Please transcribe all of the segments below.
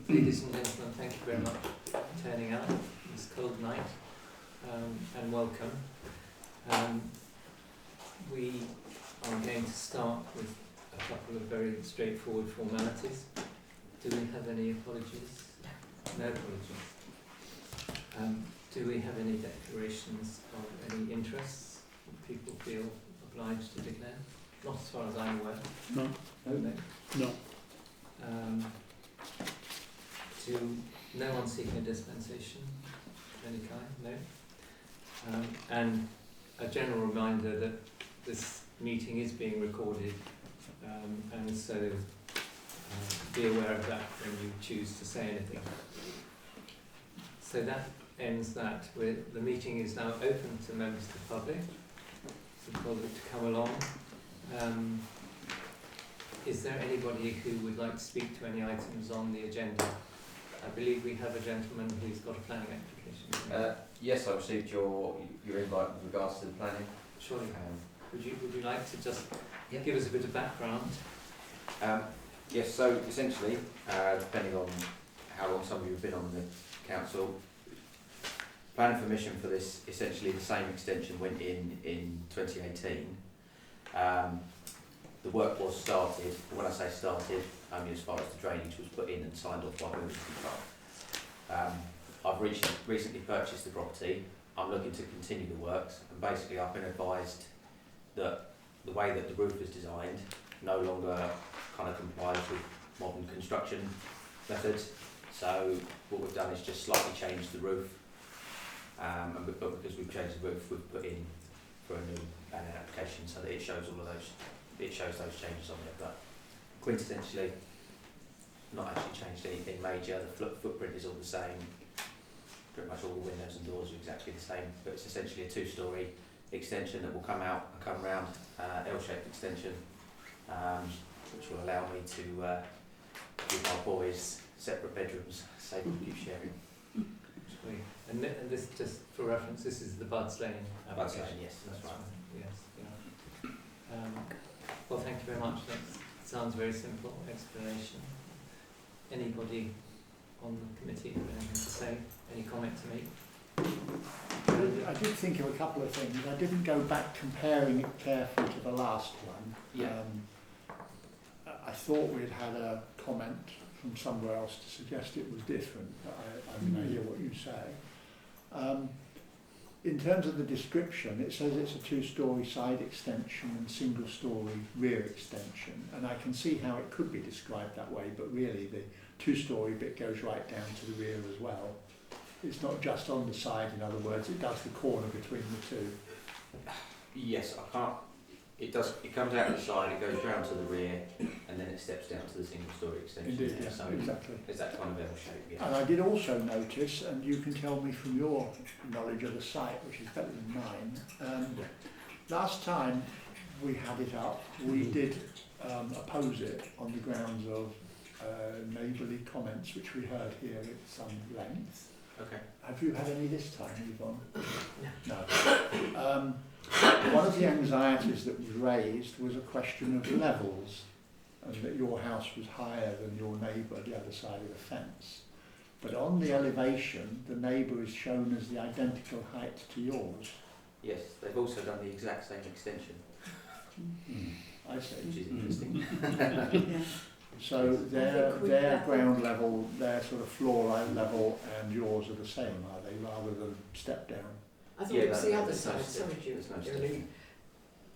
Ladies and gentlemen, thank you very much for turning out this cold night, and welcome. We are going to start with a couple of very straightforward formalities. Do we have any apologies? No apologies. Do we have any declarations of any interests that people feel obliged to declare? Not as far as I'm aware. No. No. No one seeking a dispensation of any kind, no. And a general reminder that this meeting is being recorded, and so be aware of that when you choose to say anything. So that ends that. The meeting is now open to members of the public, to the public to come along. Is there anybody who would like to speak to any items on the agenda? I believe we have a gentleman who's got a planning application. Yes, I received your invite with regards to the planning. Surely. Would you like to just give us a bit of background? Yes, so essentially, depending on how long some of you have been on the council, planning permission for this, essentially the same extension went in 2018. The work was started. When I say started, I mean as far as the drainage was put in and signed off by building control. I've recently purchased the property. I'm looking to continue the works, and basically I've been advised that the way that the roof is designed no longer kind of complies with modern construction methods. So what we've done is just slightly change the roof, but because we've changed the roof, we've put in for a new planning application so that it shows all of those. It shows those changes on there, but quintessentially, not actually changed anything major. The footprint is all the same. Pretty much all the windows and doors are exactly the same, but it's essentially a two-storey extension that will come out and come round, L-shaped extension, which will allow me to give my boys separate bedrooms, save them keep sharing. And this, just for reference, this is the Buds Lane application. Buds Lane, yes, that's right. Yes, yeah. Well, thank you very much. That sounds very simple explanation. Anybody on the committee have anything to say? Any comment to make? I did think of a couple of things. I didn't go back comparing it carefully to the last one. Yeah. I thought we'd had a comment from somewhere else to suggest it was different, but I hear what you say. In terms of the description, it says it's a two-storey side extension and single-storey rear extension, and I can see how it could be described that way, but really the two-storey bit goes right down to the rear as well. It's not just on the side, in other words, it does the corner between the two. Yes, I can't. It does. It comes out the side, it goes round to the rear, and then it steps down to the single-storey extension. Indeed, yeah. yes, So exactly. it's that kind of L shape. Yeah. And I did also notice, and you can tell me from your knowledge of the site, which is better than mine, last time we had it up, we did oppose it on the grounds of neighbourly comments, which we heard here at some length. Okay. Have you had any this time, Yvonne? No. One of the anxieties that was raised was a question of levels, and that your house was higher than your neighbour the other side of the fence. But on the elevation, the neighbour is shown as the identical height to yours. Yes, they've also done the exact same extension. I see. Which is interesting. So their ground level, their sort of floor level and yours are the same, are they, rather than step down? I thought it was the other side, sorry Julie.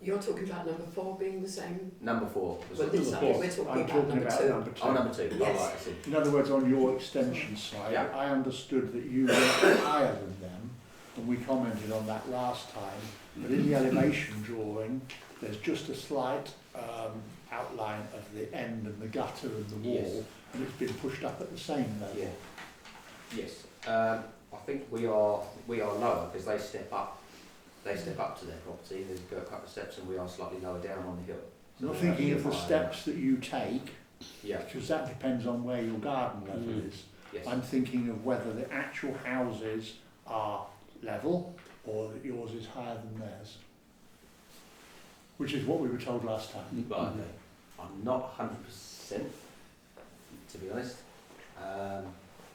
You're talking about number 4 being the same? Number 4. But this side, we're talking about number 2. Number 2. Oh, number 2. Yes. Oh, right, I see. In other words, on your extension side, Yeah. I understood that you were higher than them, and we commented on that last time, but in the elevation drawing, there's just a slight outline of the end and the gutter and the wall, Yes. and it's been pushed up at the same level. Yeah. Yes. I think we are lower because they step up. They step up to their property. There's a couple of steps, and we are slightly lower down on the hill. So You're thinking of the steps that you take, Yeah. because that depends on where your garden level is. Yes. I'm thinking of whether the actual houses are level or that yours is higher than theirs, which is what we were told last time. But I'm not 100%, to be honest.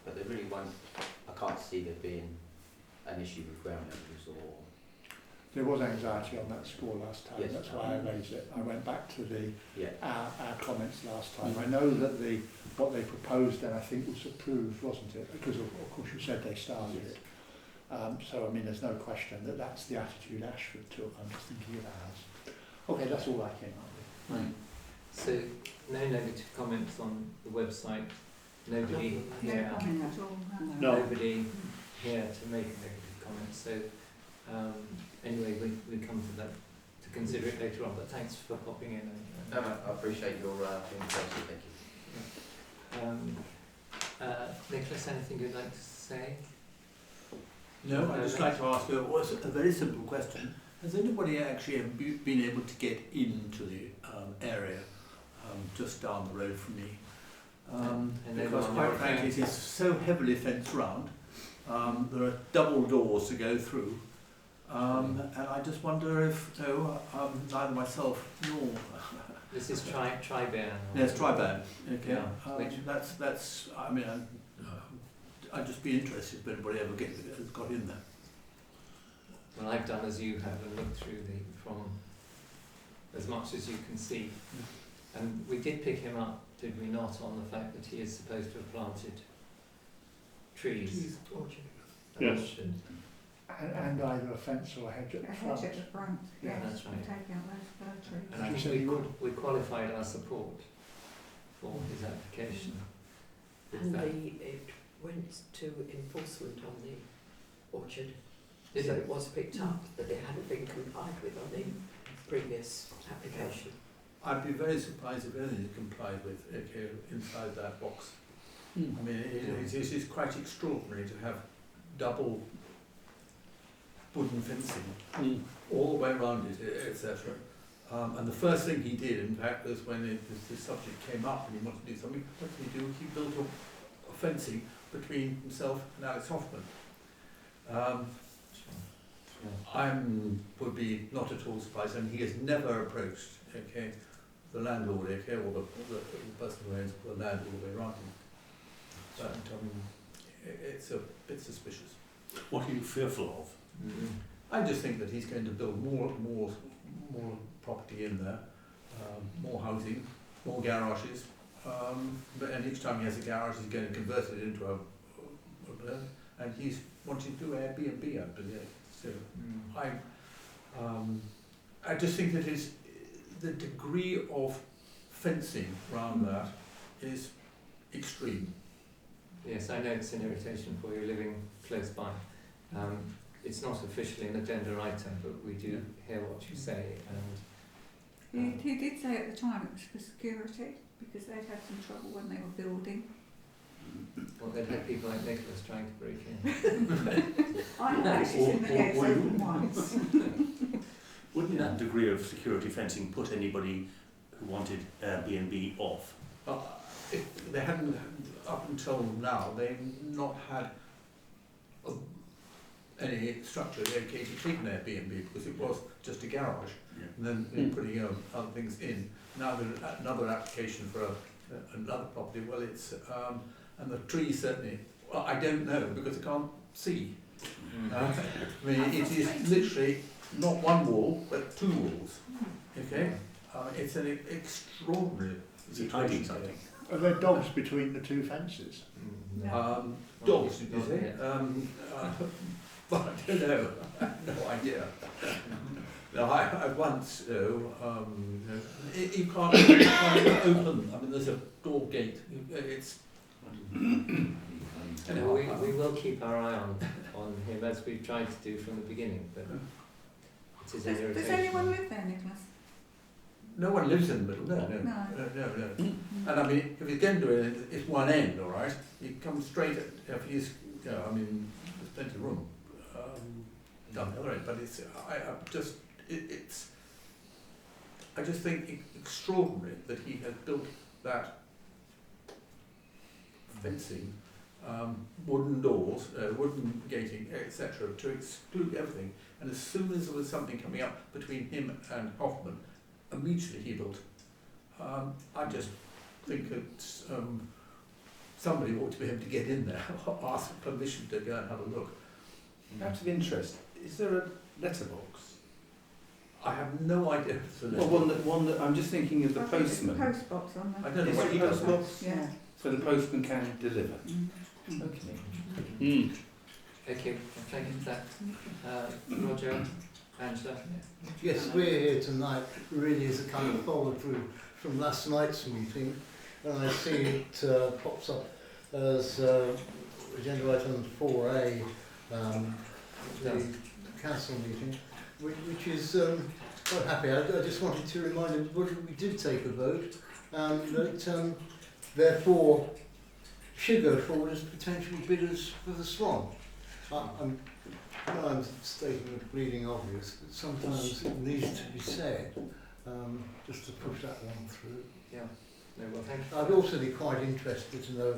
but there really won't. I can't see there being an issue with ground levels or. There was anxiety on that score last time. Yes. That's why I raised it. I went back to the Yeah. our comments last time. I know that what they proposed then I think was approved, wasn't it? Because of course you said they started Yes. it. So I mean, there's no question that that's the attitude Ashford took. I'm just thinking of ours. Okay, that's all I came up with. Right. So no negative comments on the website. Nobody here. Nobody here to make a negative comment. So anyway, we come to that to consider it later on. But thanks for popping in. No, I appreciate your invitation. Thank you. Nicholas, anything you'd like to say? No, I'd just like to ask a very simple question. Has anybody actually been able to get into the area just down the road from me? Because quite frankly it is so heavily fenced round. There are double doors to go through. And I just wonder if neither myself nor... This is Triban. Yes, Triban. Okay. Yeah, that's. I mean, I'd just be interested if anybody ever got in there. Well, I've done as you have and looked through from as much as you can see. And we did pick him up, did we not, on the fact that he is supposed to have planted trees. Yes. And either a fence or a hedge at the front. Hedge at the front, Yeah, yes, that's right. and take out those fir trees. And I You think said you would. we qualified our support for his application. And it went to enforcement on the orchard. Did So it? it was picked up that it hadn't been complied with on the previous application. I'd be very surprised if anything is complied with inside that box. I mean, it is quite extraordinary to have double wooden fencing all the way around it, etc. And the first thing he did, in fact, was when this subject came up and he wanted to do something, what did he do? He built a fencing between himself and Alex Hoffman. I would be not at all surprised, and he has never approached the landlord, or the person who owns the land all the way around him. But it's a bit suspicious. What are you fearful of? I just think that he's going to build more property in there, more housing, more garages. And each time he has a garage, he's going to convert it into a and he's wanting to do Airbnb, I believe. So I just think that the degree of fencing around that is extreme. Yes, I know it's an irritation for you living close by. It's not officially an agenda item, but we do hear what you say. And He did say at the time it was for security, because they'd had some trouble when they were building. well, they'd had people like Nicholas trying to break in. I have actually seen the gates open once. Wouldn't that degree of security fencing put anybody who wanted Airbnb off? If they hadn't, up until now, they've not had any structure dedicated to treating Airbnb because it was just a garage. And then they're putting other things in. Now there's another application for another property. Well, it's and the trees certainly. Well, I don't know because I can't see. I mean, it is literally not one wall but two walls. Okay, it's an extraordinary. Is it hiding something? Are there dogs between the two fences? Dogs, did you say? But I don't know. I have no idea. No, I once, you can't open. I mean, there's a door gate. It's. We will keep our eye on him as we've tried to do from the beginning, but it is an irritation. Does anyone live there, Nicholas? No one lives in the middle. No. And I mean, if he's going to do it, it's one end, all right. He comes straight. If he's, I mean, there's plenty of room down the other end. But it's, I just think extraordinary that he has built that fencing, wooden doors, wooden gating, etc., to exclude everything. And as soon as there was something coming up between him and Hoffman, immediately he built. I just think it's somebody ought to be able to get in there, ask for permission to go and have a look. Out of interest, is there a letterbox? I have no idea if it's a Well, one that I'm just thinking of the I think there's a postman. post box on there. I don't know Is what there he a does. post box? Yeah. So the postman can deliver. Mm. Okay. Okay, thank you for that. Roger, Angela? Yes, we're here tonight really as a kind of follow through from last night's meeting, and I see it pops up as agenda item 4A, the council meeting, which is quite happy. I just wanted to remind everybody we did take a vote, that therefore should go forward as potential bidders for the Swan. I'm stating the bleeding obvious, but sometimes it needs to be said, just to push that one through. Yeah. No, well, thank you. I'd also be quite interested to know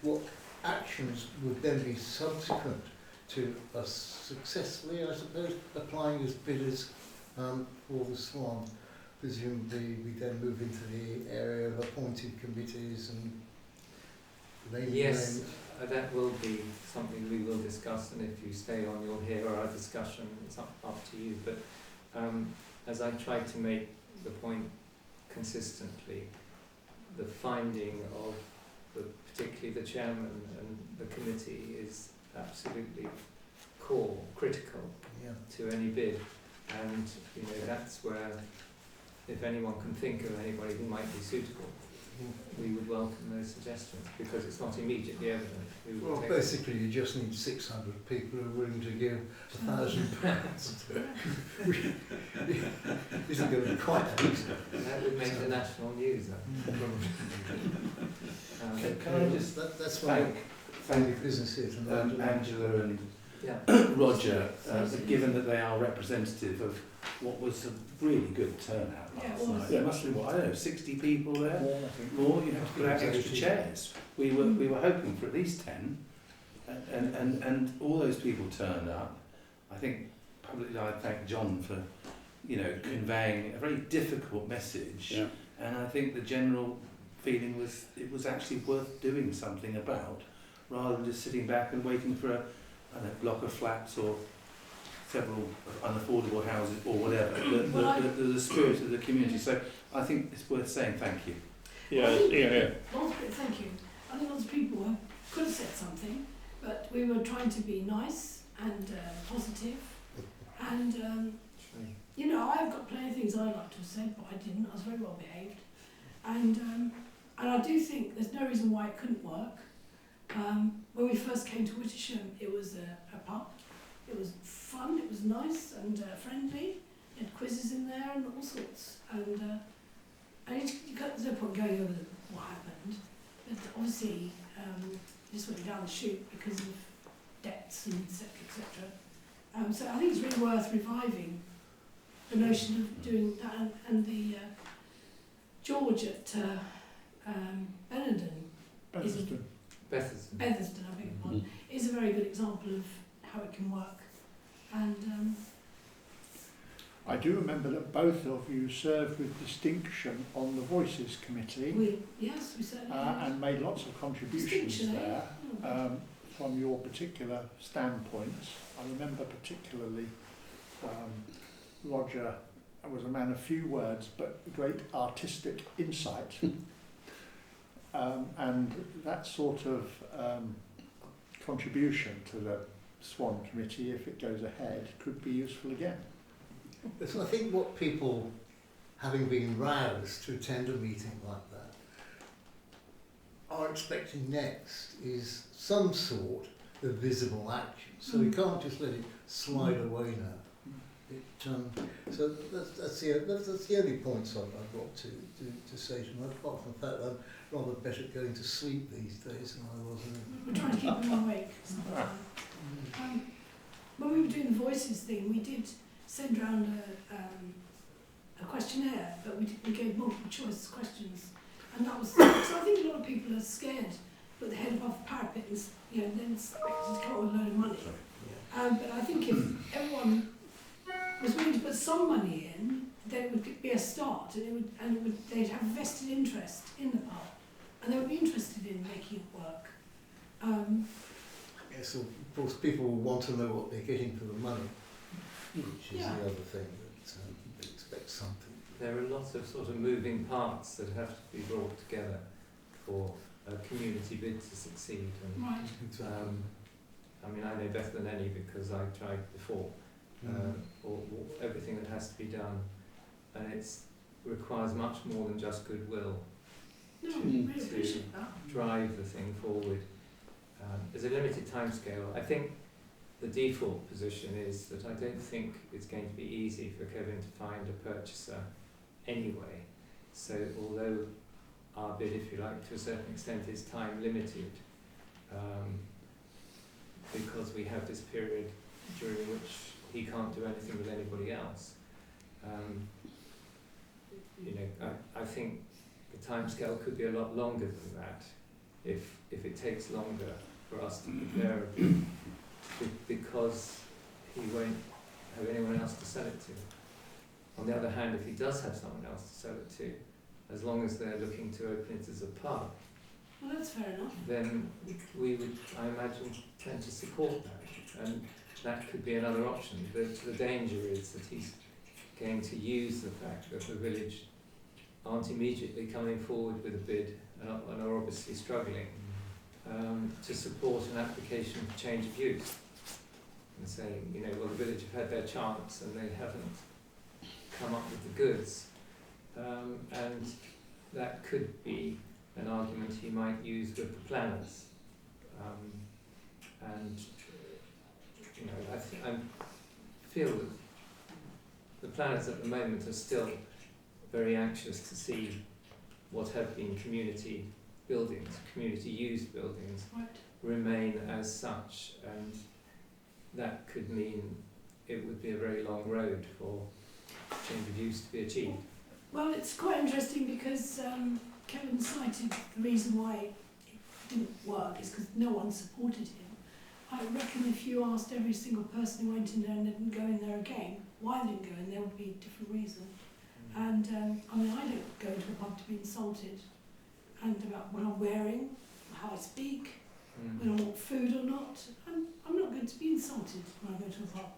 what actions would then be subsequent to us successfully, I suppose, applying as bidders for the Swan. Presumably we then move into the area of appointed committees and naming Yes, names. that will be something we will discuss, and if you stay on, you'll hear our discussion. It's up to you. But as I try to make the point consistently, the finding of particularly the chairman and the committee is absolutely core, critical Yeah. to any bid, and that's where, if anyone can think of anybody who might be suitable, we would welcome those suggestions, because it's not immediately evident who would Well, take basically you just need 600 people who are willing to give £1,000 to it. Isn't going to be quite that easy. that would make the national news. Can I just That's why thank family business here tonight. Angela and Yeah. Roger, given that they are representative of what was a really good turnout Yeah, last it was. night. There must have been, I don't know, 60 people there. More, I think. More, you have to put out extra chairs. We were hoping for at least 10, and all those people turned up. I think publicly I'd thank John for, conveying a very difficult message. Yeah. And I think the general feeling was it was actually worth doing something about, rather than just sitting back and waiting for a block of flats or several unaffordable houses or whatever. The spirit of the community. So I think it's worth saying thank you. Thank you. I think lots of people could have said something, but we were trying to be nice and positive. And, I've got plenty of things I'd like to have said, but I didn't. I was very well behaved. And I do think there's no reason why it couldn't work. When we first came to Wittersham, it was a pub. It was fun, it was nice and friendly. You had quizzes in there and all sorts. And there's no point going over what happened. But obviously, this went down the chute because of debts and etc. etc. So I think it's really worth reviving the notion of doing that. And the George at Betherston. Betherston. I beg your pardon, is a very good example of how it can work. And I do remember that both of you served with distinction on the Voices Committee we certainly have. and made lots of contributions Distinction, eh? there from your particular standpoints. I remember particularly Roger was a man of few words but great artistic insight. And that sort of contribution to the Swan Committee, if it goes ahead, could be useful again. So I think what people, having been roused to attend a meeting like that, are expecting next is some sort of visible action. So we can't just let it slide away now. So that's the only points I've got to say to them, apart from the fact that I'm rather better at going to sleep these days than I was. We're trying to keep them awake. When we were doing the Voices thing, we did send round a questionnaire, but we gave multiple choice questions, and that was. So I think a lot of people are scared, put their head above the parapet, and then expected to come up with a load of money. But I think if everyone was willing to put some money in, then it would be a start, and they'd have a vested interest in the pub, and they would be interested in making it work. Yes, of course, people will want to know what they're getting for the money, which is Yeah. the other thing, that they expect something. There are lots of sort of moving parts that have to be brought together for a community bid to succeed. And, Right. I mean, I know better than any because I tried before, or everything that has to be done, and it requires much more than just goodwill No, to- really to appreciate that. drive the thing forward. There's a limited timescale. I think the default position is that I don't think it's going to be easy for Kevin to find a purchaser anyway. So although our bid, if you like, to a certain extent is time limited, because we have this period during which he can't do anything with anybody else, I think the timescale could be a lot longer than that if it takes longer for us to prepare a bid, because he won't have anyone else to sell it to. On the other hand, if he does have someone else to sell it to, as long as they're looking to open it as a pub, Well, that's fair enough. then we would, I imagine, tend to support that, and that could be another option. The danger is that he's going to use the fact that the village aren't immediately coming forward with a bid and are obviously struggling to support an application for change of use, and saying, well, the village have had their chance and they haven't come up with the goods, and that could be an argument he might use with the planners, and I feel that the planners at the moment are still very anxious to see what have been community buildings, community used buildings, Right. remain as such, and that could mean it would be a very long road for change of use to be achieved. Well, it's quite interesting because Kevin cited the reason why it didn't work is because no one supported him. I reckon if you asked every single person who went in there and didn't go in there again, why they didn't go in there would be a different reason. And I don't go to a pub to be insulted, and about what I'm wearing, how I speak, whether I want food or not. I'm not going to be insulted when I go to a pub.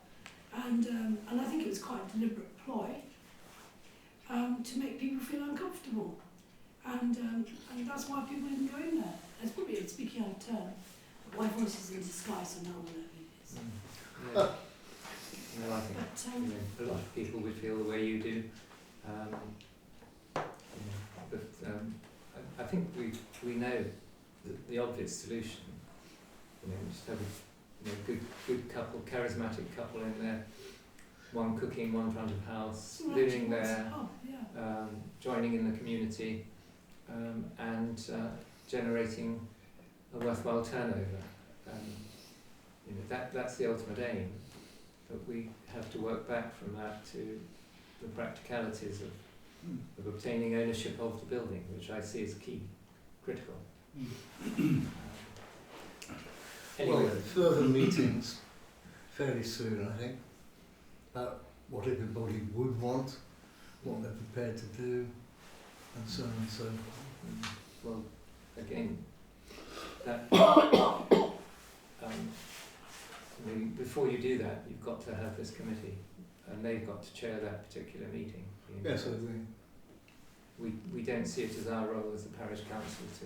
And I think it was quite a deliberate ploy to make people feel uncomfortable. And that's why people didn't go in there. It's probably speaking out of turn. My voice is in disguise, so no one knows who it is. No, I think But a lot of people would feel the way you do. I think we know the obvious solution. Just have a good couple, charismatic couple in there, one cooking, one front of house, living there, joining in the community, and generating a worthwhile turnover. That's the ultimate aim, but we have to work back from that to the practicalities of obtaining ownership of the building, which I see as key, critical. Anyway. Well, further meetings fairly soon, I think, about what everybody would want, what they're prepared to do, and so on and so forth. Well, again, that before you do that, you've got to have this committee, and they've got to chair that particular meeting. Yes, I agree. We don't see it as our role as the parish council to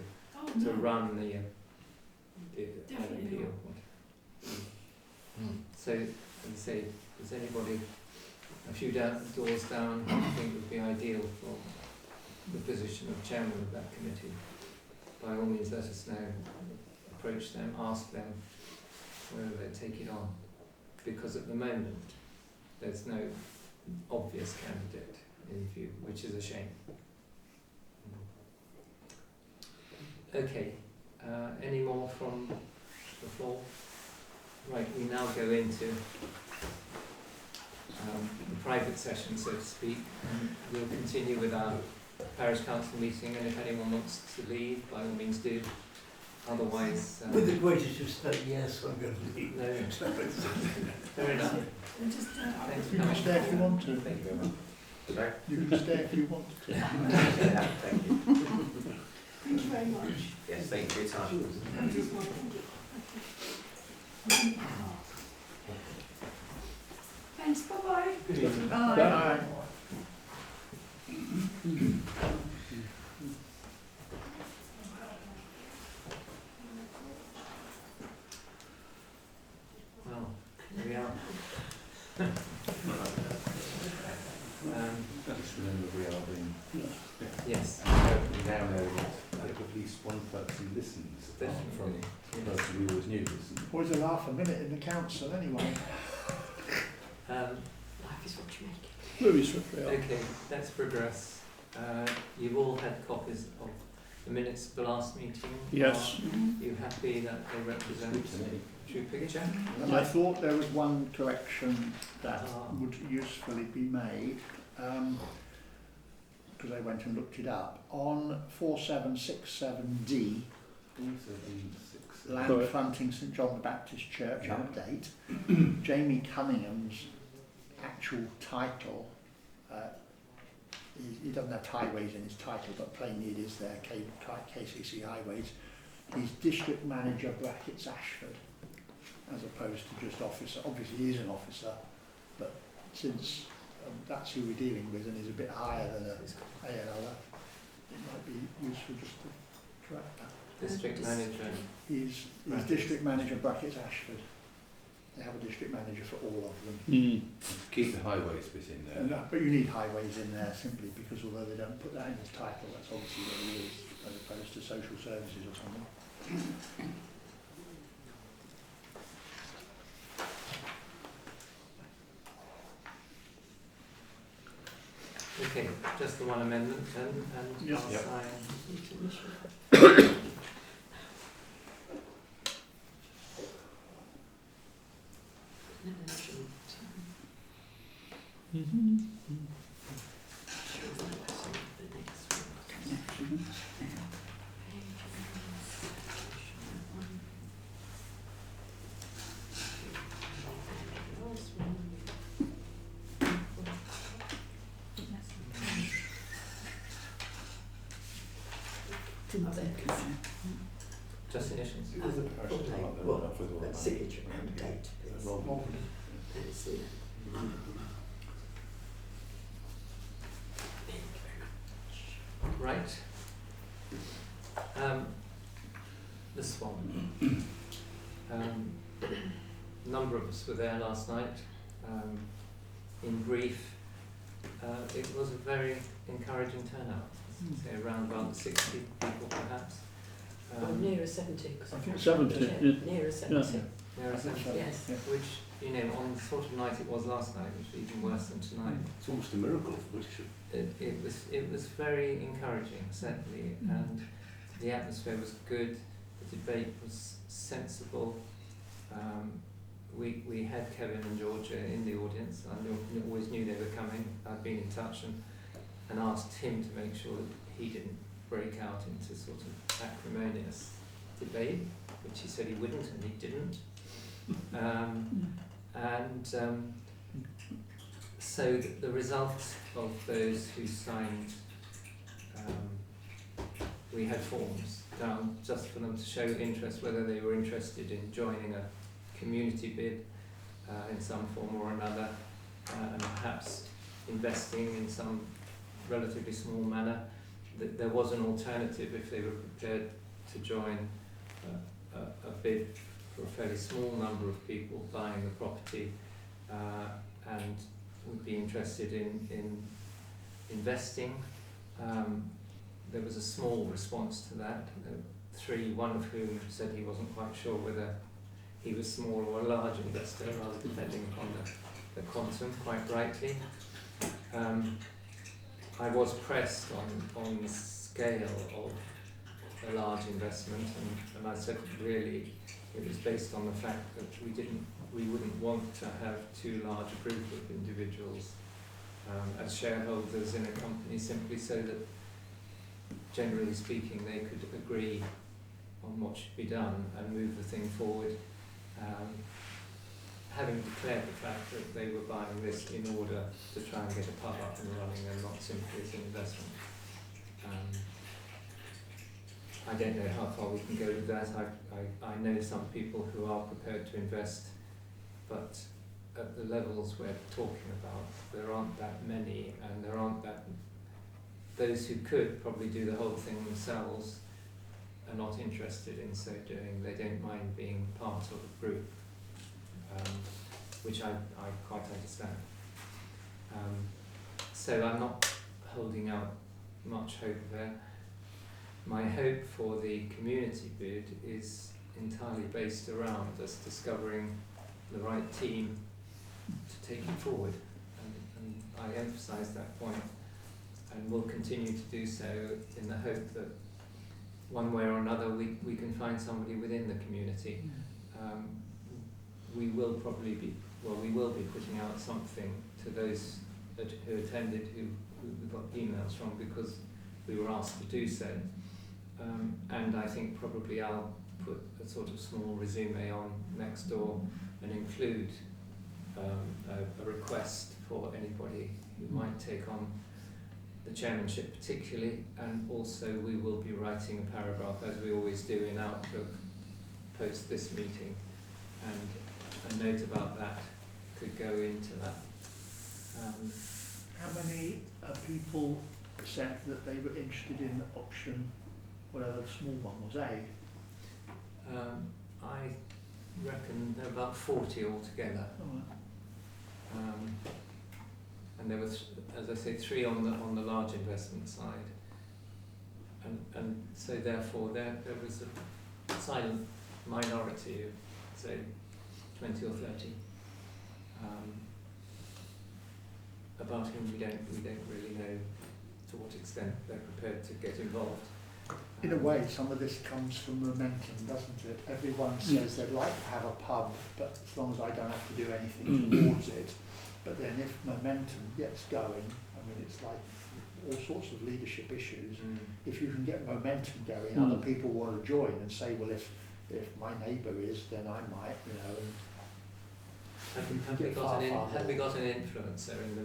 no. run the Definitely appeal. So, as I say, is anybody a few doors down who you think would be ideal for the position of chairman of that committee? By all means, let us know. Approach them, ask them whether they take it on, because at the moment there's no obvious candidate in view, which is a shame. Okay, any more from the floor? Right, we now go into the private session, so to speak, and we'll continue with our parish council meeting, and if anyone wants to leave, by all means do. Otherwise, With the greatest respect, yes, I'm going to leave. no, fair enough. Thanks for You can coming. stay if you want to. Thank you very much. Sorry? You can stay if you want to. Thank you. Thank you very much. Yes, thank you for your time. Thank you. Thanks, bye-bye. Good evening. Bye. Well, here we are. Just remember we are being, Yes, we now know that at least one person listens, apart from definitely. the person we always knew listened. Always a laugh a minute in the council anyway. Life is what you make it. Okay, let's progress. You've all had copies of the minutes of the last meeting. Yes. Are you happy that they represent a true picture? And I thought there was one correction that Ah. would usefully be made, because I went and looked it up. On 4767D, land fronting St John the Baptist Church Yeah. update, Jamie Cunningham's actual title, he doesn't have highways in his title, but plainly it is there, KCC Highways. He's District Manager brackets Ashford, as opposed to just officer. Obviously he is an officer, but since that's who we're dealing with and is a bit higher than a ALR, it might be useful just to correct that. District manager. He's District Manager brackets Ashford. They have a district manager for all of them. Keep the highways bit in there. But you need highways in there simply because although they don't put that in his title, that's obviously what he is, as opposed to social services or something. Okay, just the one amendment then, and Yes. I'll Yep. sign. Just initials. It was a parish Full name. part that Well, went off with all that. signature and date, please. Well, And it's the- Thank you very much. Right. This one. A number of us were there last night. In brief, it was a very encouraging turnout. Say around about 60 people perhaps. Well, nearer 70, because I think can't 70, remember. yeah. Nearer 70. There are some, Yes. Yeah. which, you know, on the sort of night it was last night, which was even worse than tonight. It's almost a miracle for Wittersham. It was very encouraging, certainly, and the atmosphere was good. The debate was sensible. We had Kevin and Georgia in the audience. I always knew they were coming. I'd been in touch and asked him to make sure that he didn't break out into sort of acrimonious debate, which he said he wouldn't, and he didn't. So the result of those who signed, we had forms down just for them to show interest, whether they were interested in joining a community bid in some form or another, and perhaps investing in some relatively small manner. There was an alternative if they were prepared to join a bid for a fairly small number of people buying the property and would be interested in investing. There was a small response to that. Three, one of whom said he wasn't quite sure whether he was small or a large investor, rather depending upon the quantum, quite rightly. I was pressed on the scale of a large investment, and I said really it was based on the fact that we wouldn't want to have too large a group of individuals as shareholders in a company, simply so that, generally speaking, they could agree on what should be done and move the thing forward, having declared the fact that they were buying this in order to try and get a pub up and running and not simply as an investment. I don't know how far we can go with that. I know some people who are prepared to invest, but at the levels we're talking about, there aren't that many, and there aren't that. Those who could probably do the whole thing themselves are not interested in so doing. They don't mind being part of a group, which I quite understand. So I'm not holding out much hope there. My hope for the community bid is entirely based around us discovering the right team to take it forward, and I emphasise that point, and will continue to do so in the hope that one way or another we can find somebody within the community. We will probably be, we will be putting out something to those who attended, who we got emails from because we were asked to do so. And I think probably I'll put a sort of small resume on next door and include a request for anybody who might take on the chairmanship particularly, and also we will be writing a paragraph, as we always do in Outlook, post this meeting, and a note about that could go into that. How many people said that they were interested in option, whatever the small one was, A? I reckon there are about 40 altogether. And there was, as I say, 3 on the large investment side, and so therefore there was a silent minority of, say, 20 or 30, about whom we don't really know to what extent they're prepared to get involved. In a way, some of this comes from momentum, doesn't it? Everyone says they'd like to have a pub, but as long as I don't have to do anything towards it. But then if momentum gets going, I mean, it's like all sorts of leadership issues. If you can get momentum going, other people want to join and say, well, if my neighbour is, then I might, you know. And have we got an influencer in the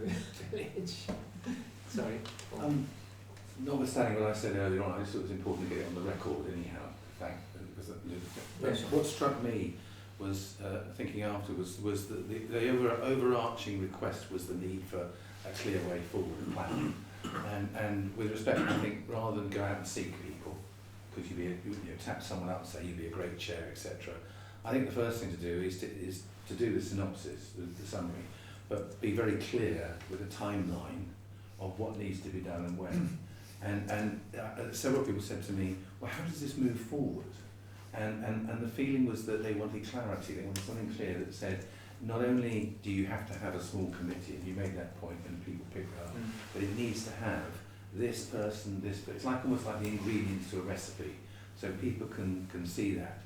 village? Sorry. Notwithstanding what I said earlier on, I just thought it was important to get it on the record anyhow. Because what struck me was, thinking afterwards, was that the overarching request was the need for a clear way forward plan. And with respect, I think rather than go out and seek people, could you tap someone up and say you'd be a great chair, etc. I think the first thing to do is to do the synopsis, the summary, but be very clear with a timeline of what needs to be done and when. And several people said to me, well, how does this move forward? And the feeling was that they wanted clarity, they wanted something clear that said, not only do you have to have a small committee, and you made that point and people picked it up, but it needs to have this person, it's like almost like the ingredients to a recipe, so people can see that.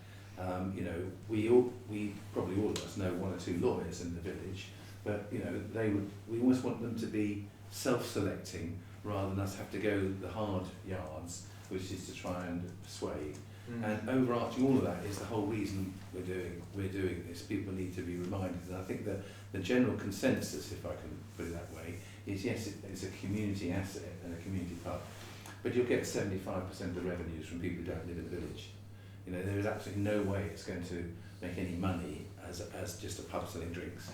We probably all of us know 1 or 2 lawyers in the village, but we almost want them to be self-selecting rather than us have to go the hard yards, which is to try and persuade. And overarching all of that is the whole reason we're doing this. People need to be reminded, and I think that the general consensus, if I can put it that way, is yes, it's a community asset and a community pub, but you'll get 75% of the revenues from people who don't live in the village. There is absolutely no way it's going to make any money as just a pub selling drinks.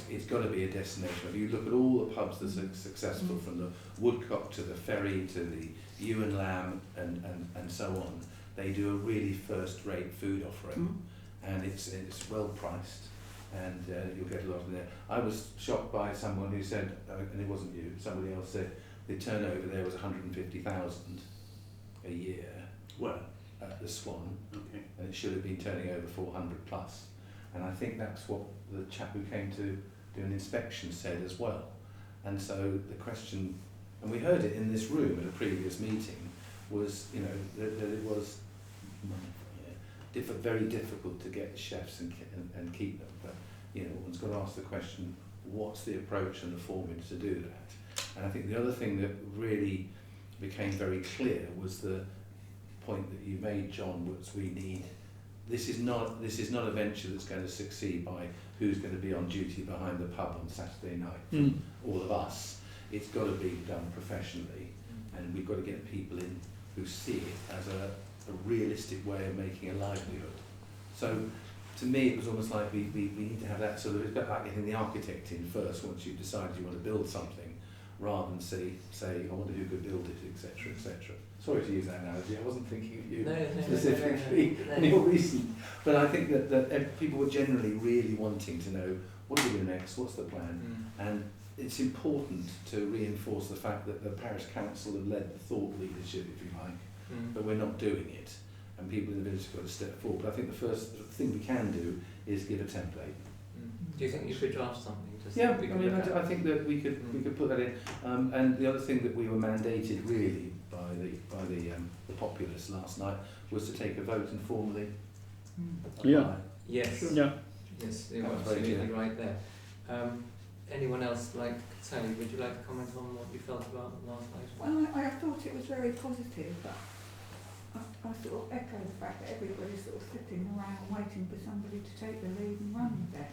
It's got to be a destination. If you look at all the pubs that are successful, from the Woodcock to the Ferry to the Ewe and Lamb and so on, they do a really first-rate food offering, and it's well priced, and you'll get a lot in there. I was shocked by someone who said, and it wasn't you, somebody else said, the turnover there was 150,000 a year. Well, at the Swan, okay. And it should have been turning over 400 plus. And I think that's what the chap who came to do an inspection said as well. And so the question, and we heard it in this room at a previous meeting, was that it was very difficult to get chefs and keep them. But one's got to ask the question, what's the approach and the formula to do that? And I think the other thing that really became very clear was the point that you made, John, was we need. This is not a venture that's going to succeed by who's going to be on duty behind the pub on Saturday night. All of us. It's got to be done professionally, and we've got to get people in who see it as a realistic way of making a livelihood. So to me it was almost like we need to have that sort of, it's a bit like getting the architect in first once you've decided you want to build something, rather than say I wonder who could build it, etc., etc. Sorry to use that analogy, I wasn't thinking of you specifically, any more recent. But I think that people were generally really wanting to know, what do we do next, what's the plan? And it's important to reinforce the fact that the Parish Council have led the thought leadership, if you like, but we're not doing it. And people in the village have got to step forward. But I think the first thing we can do is give a template. Do you think you should draft something? Yeah, I think that we could put that in. And the other thing that we were mandated really by the populace last night was to take a vote and formally apply. Yeah. Yes. Yeah. Yes, you're absolutely right there. Anyone else Sally, would you like to comment on what you felt about last night? Well, I thought it was very positive, but I sort of echo the fact that everybody's sort of sitting around waiting for somebody to take the lead and run with it.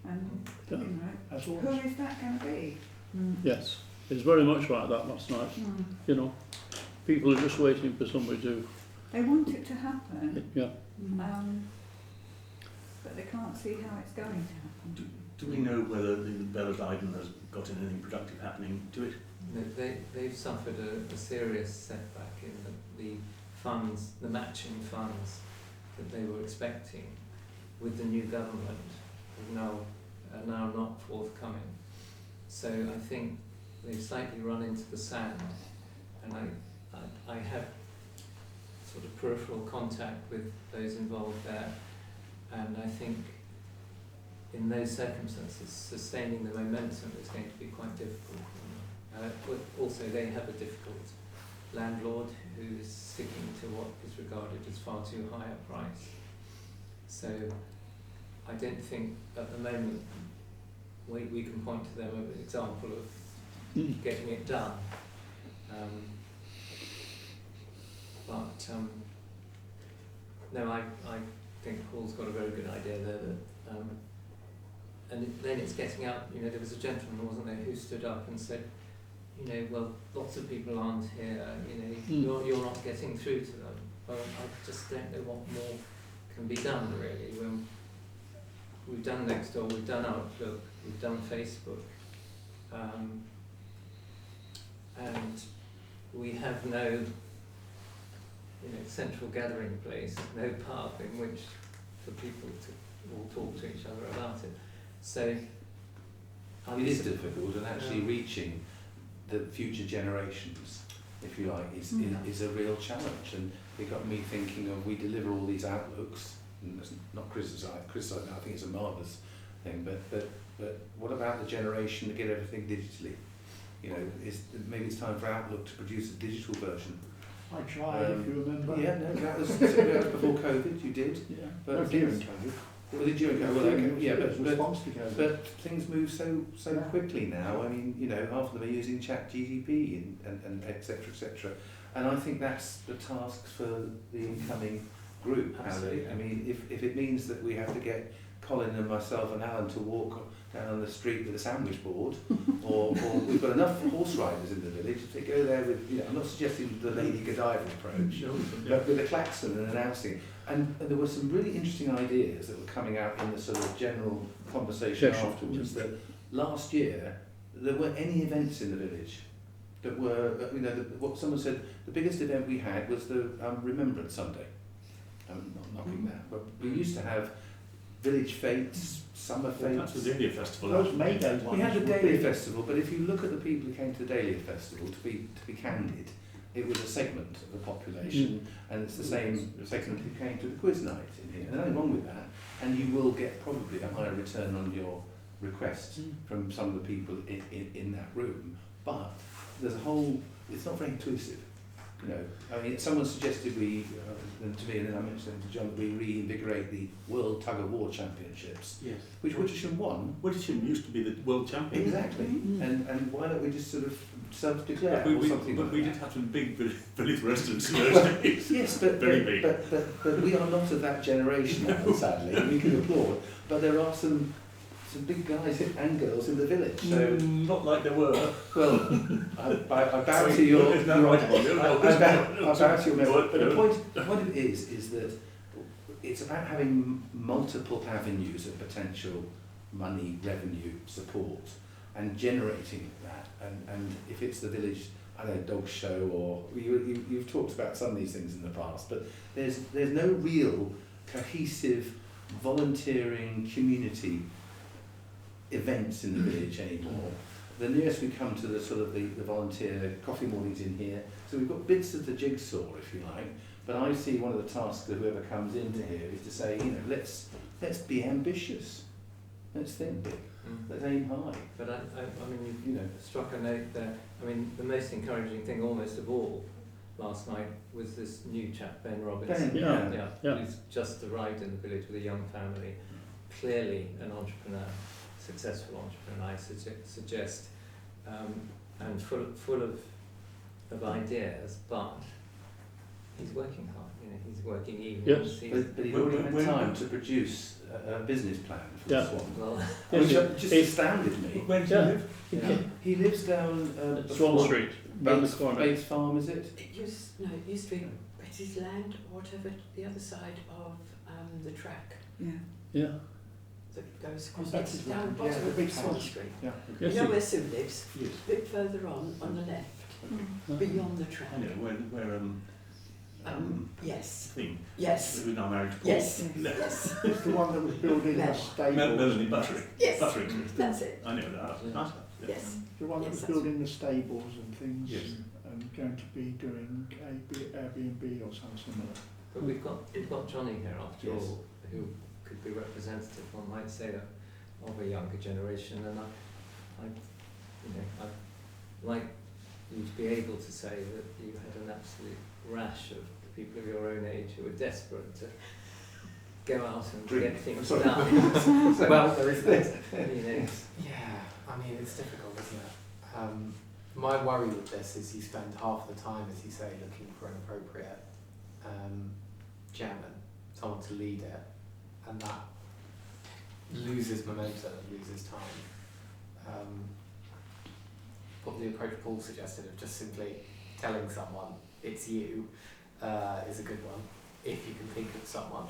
And, you know, who is that going to be? Yes, it's very much like that last night. You know, people are just waiting for somebody to... They want it to happen. Yeah. But they can't see how it's going to happen. Do we know whether the Bell of Leiden has got anything productive happening to it? They've suffered a serious setback in the funds, the matching funds that they were expecting with the new government are now not forthcoming. So I think they've slightly run into the sand, and I have sort of peripheral contact with those involved there, and I think in those circumstances sustaining the momentum is going to be quite difficult. But also they have a difficult landlord who is sticking to what is regarded as far too high a price. So I don't think at the moment we can point to them as an example of getting it done. No, I think Paul's got a very good idea there that and then it's getting out, you know, there was a gentleman, wasn't there, who stood up and said, you know, well, lots of people aren't here, you know, you're not getting through to them. Well, I just don't know what more can be done, really. When we've done Nextdoor, we've done Outlook, we've done Facebook, and we have no, you know, central gathering place, no pub in which for people to all talk to each other about it. So it is difficult, and actually reaching the future generations, if you like, is a real challenge. And it got me thinking of, we deliver all these outlooks, and that's not criticising, I think it's a marvellous thing, but what about the generation that get everything digitally? You know, maybe it's time for Outlook to produce a digital version. I tried, if you remember. Yeah, no, that was before COVID, you did. Yeah, but during COVID. Was it during COVID? Yeah, response to COVID. But things move so quickly now. I mean, you know, half of them are using ChatGPT and et cetera, and I think that's the task for the incoming group. Absolutely. I mean, if it means that we have to get Colin and myself and Alan to walk down the street with a sandwich board, or we've got enough horse riders in the village, if they go there with, you know, I'm not suggesting the Lady Godiva approach, but with a klaxon and announcing. And there were some really interesting ideas that were coming out in the sort of general conversation afterwards, that last year there weren't any events in the village that were, you know, what someone said, the biggest event we had was the Remembrance Sunday. I'm not knocking that, but we used to have village fetes, summer fetes. That's the Dahlia Festival. Those May Day ones. We had the Dahlia Festival, but if you look at the people who came to the Dahlia Festival, to be candid, it was a segment of the population, and it's the same segment who came to the quiz night in here. There's nothing wrong with that, and you will get probably a higher return on your request from some of the people in that room. But there's a whole, it's not very inclusive. You know, I mean, someone suggested we, to me, and then I mentioned to John, that we reinvigorate the World Tug of War Championships, yes, which Wittersham won. Wittersham used to be the world champion. Exactly, and why don't we just sort of self-declare or something but like we that? did have some big village residents in those days. Yes, but we are not of that generation now, sadly, and we can applaud. But there are some some big guys and girls in the village. So not like there were. well, I bow to your. There's no right about it. I bow to your memory. But the point it is that it's about having multiple avenues of potential money, revenue, support, and generating that. And if it's the village, I don't know, dog show, or you've talked about some of these things in the past, but there's no real cohesive volunteering community events in the village anymore. The nearest we come to the sort of the volunteer coffee mornings in here, so we've got bits of the jigsaw, if you like, but I see one of the tasks of whoever comes into here is to say, let's be ambitious, let's think big, let's aim high. But I mean, you struck a note there. I mean, the most encouraging thing almost of all last night was this new chap, Ben Robinson. Who's just arrived in the village with a young family, clearly an entrepreneur, successful entrepreneur, I suggest, and full of ideas, but he's working hard. He's working evenings. Yes. But he already had time to produce a business plan for the Swan. Well, Which just astounded me. Where does he live? He lives down Swan Street, round the corner. Bates Farm, is it? It used to be Betty's Land or whatever, the other side of the track Yeah. that goes across Betty's down the Land, bottom the of big Swan house. Street. Yeah. Yes, You know where Sue lives? Yes. A bit further on the left, beyond the track. I know where Yes. thing. Yes. We're now married to Paul. Yes. No. Yes. It's the one that was building the stables. Melanie Buttery. Yes. Buttery. That's it. I know that. Nice house. Yeah. Yes. The one that Yes, was that's building the stables and things, Yes. and going to be doing Airbnb or something similar. but we've got Johnny here after Yes. all, who could be representative, one might say, of a younger generation, and I'd like you to be able to say that you had an absolute rash of people of your own age who were desperate to go out and get things done. Well, there is that. Yeah, I mean, it's difficult, isn't it? My worry with this is you spend half the time, as you say, looking for an appropriate chairman, someone to lead it, and that loses momentum and loses time. What the approach Paul suggested of just simply telling someone it's you is a good one, if you can think of someone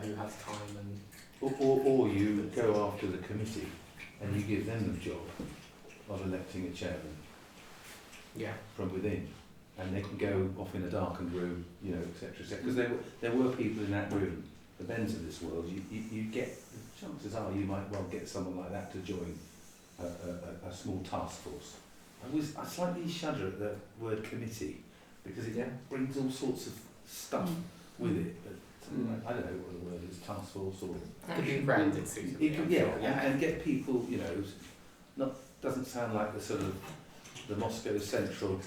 who has time and... Or you go after the committee and you give them the job of electing a chairman from within, and they can go off in a darkened room, etc., etc. Because there were people in that room, the Bens of this world. You get, chances are you might well get someone like that to join a small task force. I slightly shudder at the word committee because it brings all sorts of stuff with it. But I don't know what the word is, task force or... It could be branded suitably. And get people, doesn't sound like the sort of the Moscow Central,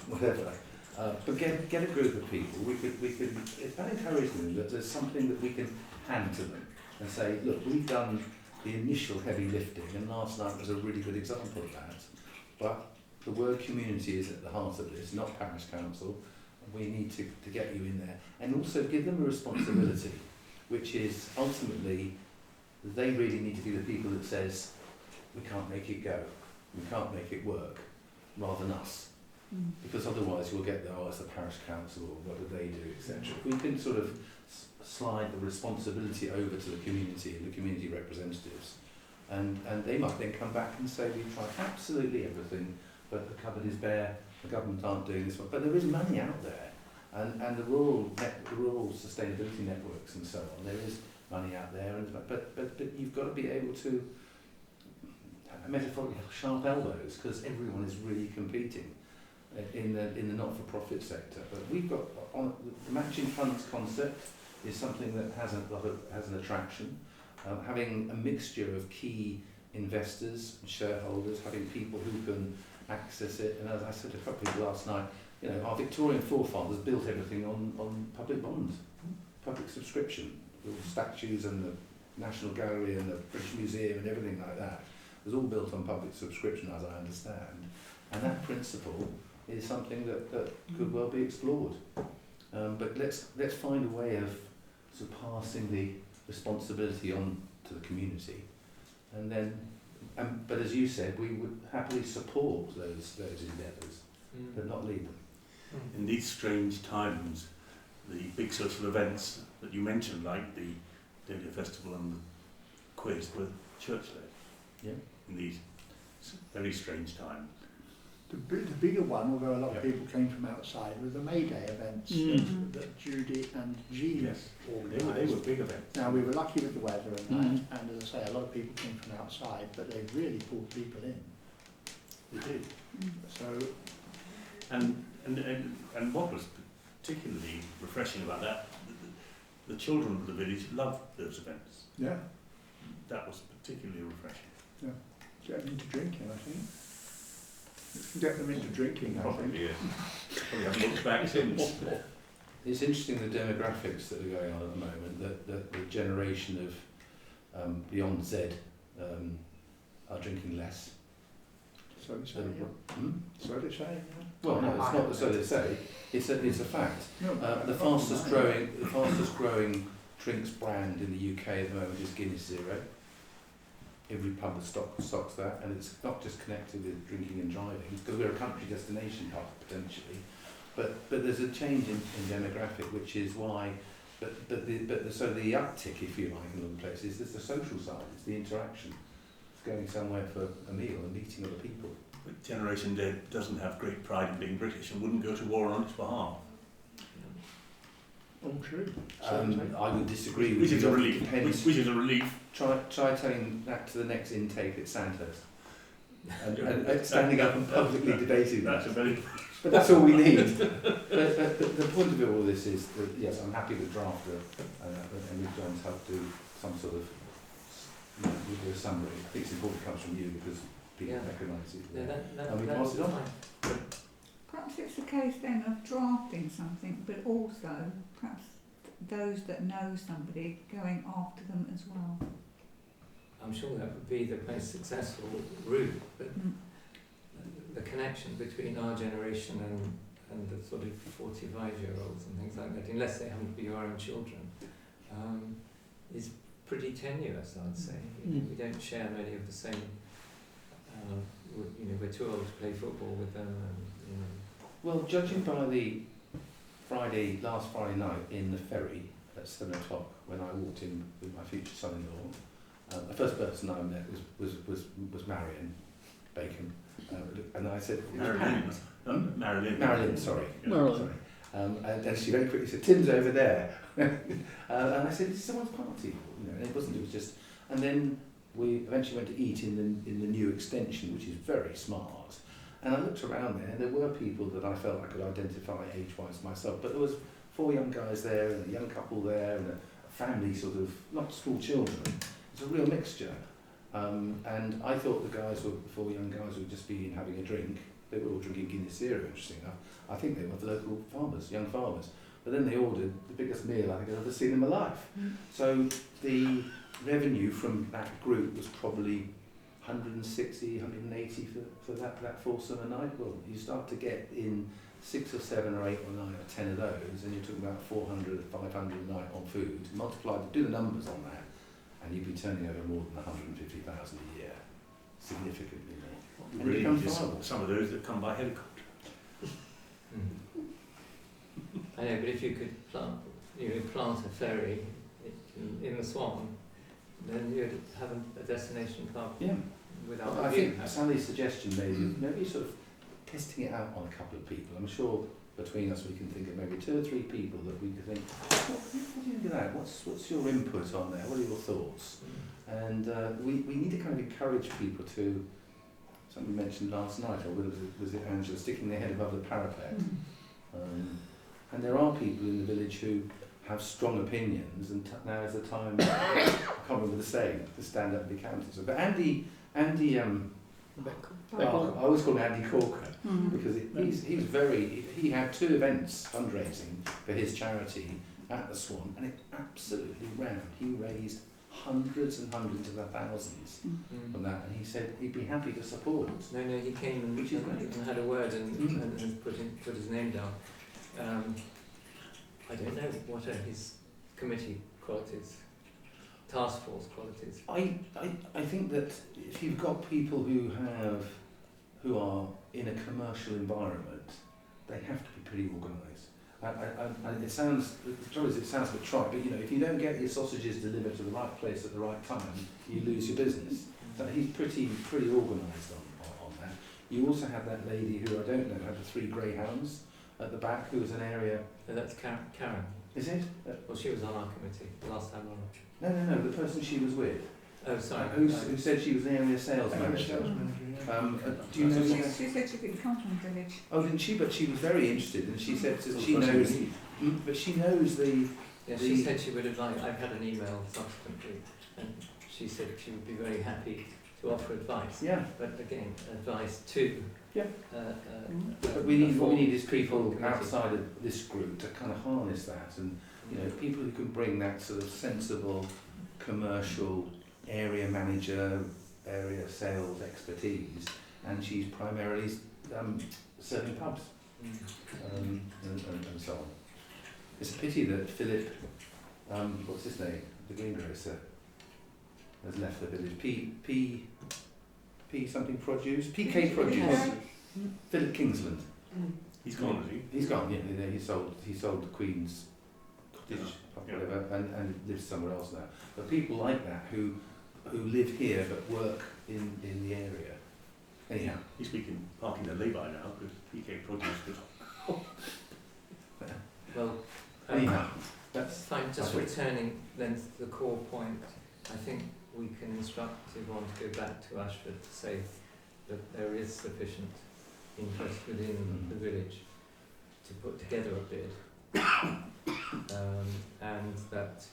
whatever. But get a group of people. We could it's about encouraging them that there's something that we can hand to them and say, look, we've done the initial heavy lifting, and last night was a really good example of that. But the word community is at the heart of this, not parish council. We need to get you in there, and also give them a responsibility, which is ultimately they really need to be the people that says we can't make it go, we can't make it work, rather than us. Because otherwise you'll get it's the parish council, or what do they do, etc. We can sort of slide the responsibility over to the community and the community representatives, and they might then come back and say we've tried absolutely everything, but the cupboard is bare, the government aren't doing this one. But there is money out there, and the rural sustainability networks and so on, there is money out there, but you've got to be able to, metaphorically, have sharp elbows, because everyone is really competing in the not-for-profit sector. But we've got the matching funds concept is something that has an attraction. Having a mixture of key investors, shareholders, having people who can access it, and as I said to a couple of people last night, our Victorian forefathers built everything on public bonds, public subscription, the statues and the National Gallery and the British Museum and everything like that. It was all built on public subscription, as I understand, and that principle is something that could well be explored. But let's find a way of sort of passing the responsibility on to the community, and then, but as you said, we would happily support those endeavours, but not lead them. In these strange times, the big social events that you mentioned, like the Dahlia Festival and the quiz, were church-led. Yeah. In these very strange times. The bigger one, although a lot of people came from outside, was the May Day events that Judy and Jean organised. They were big events. Now, we were lucky with the weather and that, and as I say, a lot of people came from outside, but they really pulled people in. They did. So, and what was particularly refreshing about that, the children of the village loved those events. yeah, That was particularly refreshing. get them into drinking, I think. Get them into drinking, I think. Probably, yes. Probably haven't looked back since. It's interesting the demographics that are going on at the moment, that the generation of beyond Z are drinking less. So they say, So they say, Well, no, it's not so they say. It's a fact. No, The fastest growing drinks brand in the UK at the moment is Guinness Zero. Every pub stocks that, and it's not just connected with drinking and driving, because we're a country destination potentially. But there's a change in demographic, which is why. So the uptick, if you like, in other places, is the social side. It's the interaction. It's going somewhere for a meal and meeting other people. But Generation Z doesn't have great pride in being British and wouldn't go to war on its behalf. oh, true. I would disagree with Which you. is a relief. Depends. Which is a relief. Try telling that to the next intake at Sandhurst, and standing up and publicly debating that. That's a very. But that's all we need. but the point of all this is that yes, I'm happy with drafter, and we've done help do some sort of we'll do a summary. I think it's important it comes from you because people recognise it. Yeah, and we pass it on. Perhaps it's a case then of drafting something, but also perhaps those that know somebody going after them as well. I'm sure that would be the most successful route, but the connection between our generation and the sort of 45-year-olds and things like that, unless they happen to be your own children, is pretty tenuous, I'd say. We don't share many of the same, we're too old to play football with them. And, Well, judging by the last Friday night in the ferry at 7 o'clock when I walked in with my future son-in-law, the first person I met was Marion Bacon, and I said, Marilyn, sorry. Marilyn. And she very quickly said, Tim's over there. And I said, it's someone's party. And it wasn't, it was just, and then we eventually went to eat in the new extension, which is very smart. And I looked around there, and there were people that I felt I could identify age-wise myself, but there was 4 young guys there, and a young couple there, and a family sort of, not school children. It's a real mixture. And I thought the 4 young guys would just be having a drink. They were all drinking Guinness Zero, interesting enough. I think they were the local farmers, young farmers. But then they ordered the biggest meal I think I've ever seen in my life. So the revenue from that group was probably 160, 180 for that full summer night. Well, you start to get in 6 or 7 or 8 or 9 or 10 of those, and you're talking about 400 or 500 a night on food. Do the numbers on that, and you'd be turning over more than 150,000 a year, significantly more. And Really, some of those that come by helicopter. I know, but if you could plant a ferry in the Swan, then you'd have a destination pub. Yeah. Without I think Sally's suggestion maybe sort of testing it out on a couple of people. I'm sure between us we can think of maybe 2 or 3 people that we could think, what do you think of that? What's your input on there? What are your thoughts? And we need to kind of encourage people to, somebody mentioned last night, or was it Angela, sticking their head above the parapet. And there are people in the village who have strong opinions, and now is the time, I can't remember the saying, to stand up and be counted. But Andy I always call him Andy Corker, because he had 2 events fundraising for his charity at the Swan, and it absolutely ran. He raised hundreds and hundreds of thousands from that, and he said he'd be happy to support. No, he came and had a word and put his name down. I don't know what are his committee qualities. task force qualities. I think that if you've got people who are in a commercial environment, they have to be pretty organised. It sounds, the trouble is, it sounds a bit trite, but you know, if you don't get your sausages delivered to the right place at the right time, you lose your business. So he's pretty organised on that. You also have that lady who I don't know had the 3 greyhounds at the back, who was an area. That's Karen. Is it? Well, she was on our committee last time on. No, the person she was with. Oh, sorry. Who said she was an area sales manager? Do you know? She said she didn't come from the village. Oh, didn't she? But she was very interested, and she said that she knows. But she knows the. Yeah, she said she would advise. I've had an email subsequently, and she said she would be very happy to offer advice. Yeah. But again, advice to. Yeah. But we need is people outside of this group to kind of harness that, and you know, people who can bring that sort of sensible, commercial area manager, area sales expertise, and she's primarily serving pubs and so on. It's a pity that Philip, what's his name, the greengrocer, has left the village. P something produce, PK Produce. Philip Kingsland. He's gone, has he? He's gone. Yeah, he sold the Queen's cottage, whatever, and lives somewhere else now. But people like that who live here but work in the area. Anyhow, he's speaking parking at lay-by now because PK Produce was. Well, anyhow, that's fine. Just returning then to the core point, I think we can instruct Yvonne to go back to Ashford to say that there is sufficient interest within the village to put together a bid, and that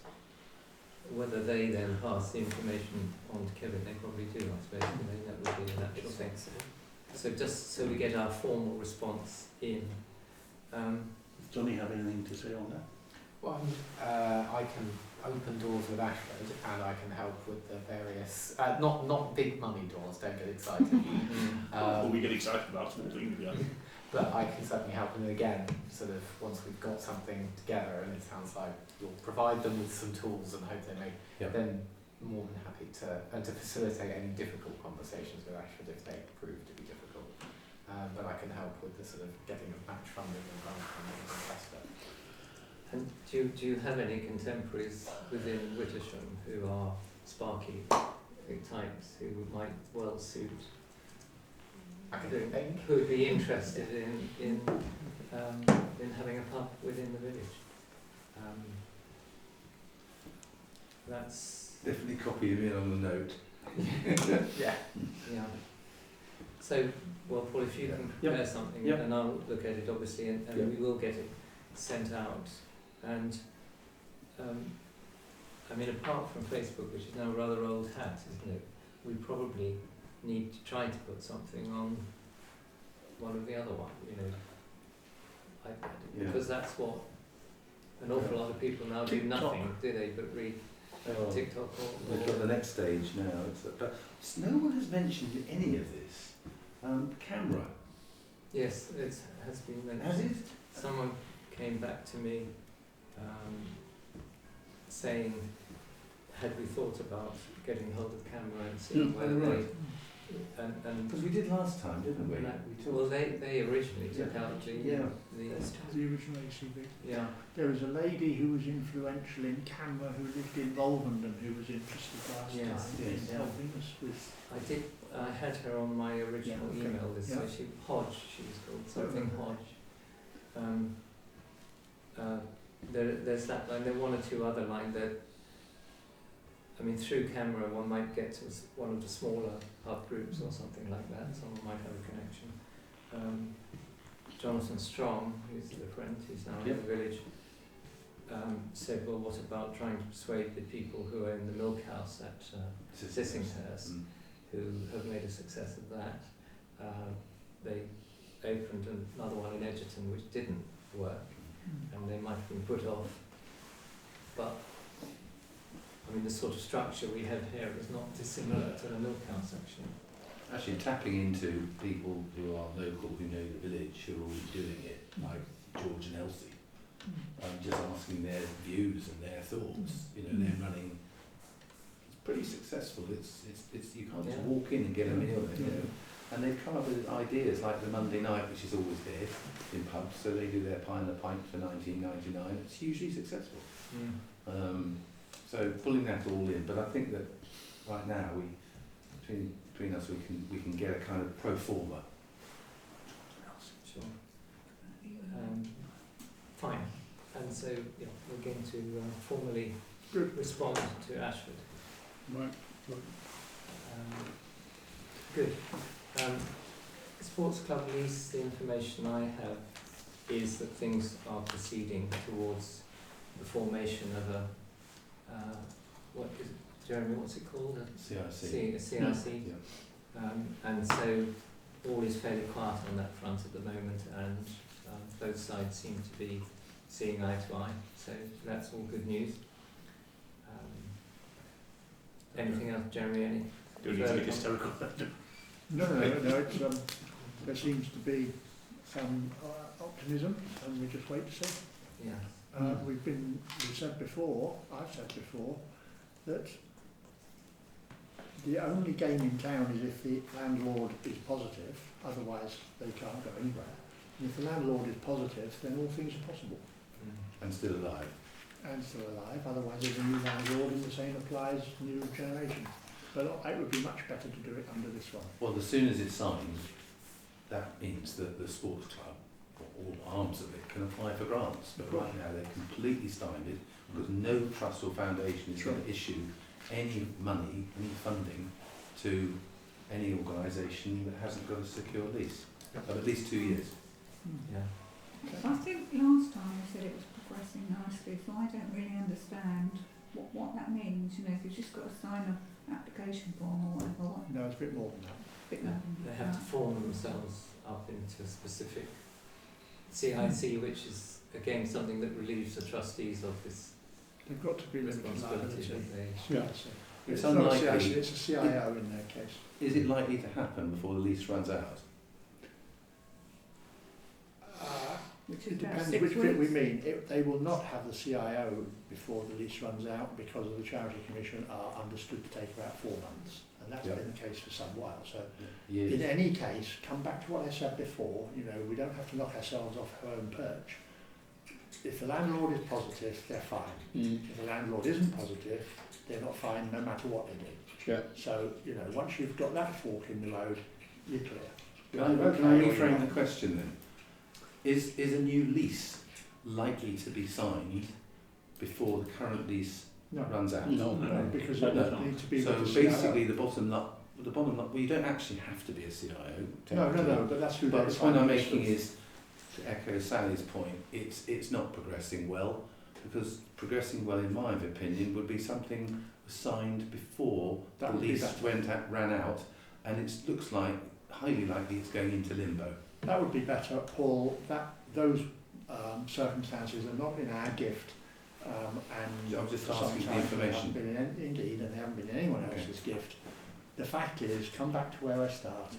whether they then pass the information on to Kevin, they probably do, I suppose. That would be a natural thing. So just so we get our formal response in. Does Johnny have anything to say on that? Well, I can open doors with Ashford, and I can help with the various, not big money doors, don't get excited. Well, we get excited about small things, yeah. But I can certainly help them again, sort of, once we've got something together, and it sounds like you'll provide them with some tools and hope they may, then more than happy to facilitate any difficult conversations with Ashford if they prove to be difficult. But I can help with the sort of getting of match funding and grant funding and the rest of it. And do you have any contemporaries within Wittersham who are sparky types who might well suit? Who would be interested in having a pub within the village? That's definitely copy him in on the note. Yeah. So, well, Paul, if you can prepare something, and I'll look at it obviously, and we will get it sent out. And I mean, apart from Facebook, which is now a rather old hat, isn't it? We probably need to try to put something on one of the other one, iPad, because that's what an awful lot of people now do. Nothing, do they, but read TikTok or. We've got the next stage now. But no one has mentioned any of this. Camera. Yes, it has been mentioned. Has it? Someone came back to me saying, had we thought about getting hold of camera and seeing whether they. And because we did last time, didn't we? Well, they originally took out the original ACB. Yeah. There was a lady who was influential in camera who lived in Wolverhampton who was interested last time in helping us with. I had her on my original email list. So she was called something Hodge. There's that line. There are one or two other lines that. I mean, through camera, one might get to one of the smaller pub groups or something like that. Someone might have a connection. Jonathan Strong, who's the friend who's now in the village, said, well, what about trying to persuade the people who are in the milk house at Sissinghurst, who have made a success of that. They opened another one in Edgerton which didn't work, and they might have been put off. But I mean, the sort of structure we have here is not dissimilar to the milk house, actually. Actually, tapping into people who are local, who know the village, who are already doing it, like George and Elsie, just asking their views and their thoughts. They're running pretty successful. It's you can't just Yeah. walk in and get a meal there. You Yeah. know? And they've come up with ideas like the Monday night, which is always there in pubs. So they do their pie and a pint for $19.99. It's hugely successful. So pulling that all in, but I think that right now between us we can get a kind of pro forma. Sure. Fine. And so we're going to formally respond to Ashford. Right. Good. Sports club lease, the information I have is that things are proceeding towards the formation of a, what is it, Jeremy, what's it called? CIC. A CIC. Yeah. And so all is fairly quiet on that front at the moment, and both sides seem to be seeing eye to eye, so that's all good news. Anything else, Jeremy? Any? Do you need to get hysterical? No, it's, there seems to be some optimism, and we just wait to see. Yeah. I've said before, that the only game in town is if the landlord is positive, otherwise they can't go anywhere. And if the landlord is positive, then all things are possible. And still alive. And still alive, otherwise there's a new landlord, and the same applies to new generation. But it would be much better to do it under this one. Well, as soon as it's signed, that means that the sports club, or all arms of it, can apply for grants. But right now they're completely stymied because no trust or foundation is going to issue any money, any funding to any organisation that hasn't got a secure lease of at least 2 years. Yeah. I think last time you said it was progressing nicely, so I don't really understand what that means. You know, if you've just got to sign an application form or whatever. No, it's a bit more than that. Bit more than They have to form themselves up into a specific CIC, which is again something that relieves the trustees of this They've got to be limited responsibility liability. that they. Yeah. It's not a unlikely. CIC, it's a CIO in their case. Is it likely to happen before the lease runs out? which It is about depends 6 which bit we weeks. mean. They will not have the CIO before the lease runs out because of the Charity Commission are understood to take about 4 months. And that's been the case for some while. So Years. in any case, come back to what I said before, we don't have to knock ourselves off our own perch. If the landlord is positive, they're fine. If the landlord isn't positive, they're not fine no matter what they do. Yeah. So, once you've got that fork in the road, you're clear. Can I reframe the question then? Is a new lease likely to be signed before the current lease runs out? No, because no, it no. doesn't need to be So with the CIO. basically the bottom line, well, you don't actually have to be a CIO. No, but that's who But they're the point I'm signing making with. is, to echo Sally's point, it's not progressing well, because progressing well, in my opinion, would be something signed before That the would be lease better. ran out, and it looks like, highly likely, it's going into limbo. That would be better, Paul. Those circumstances are not in our gift, and I'm just for some asking the time information. They haven't been indeed, and they haven't been in anyone else's gift. The fact is, come back to where I started.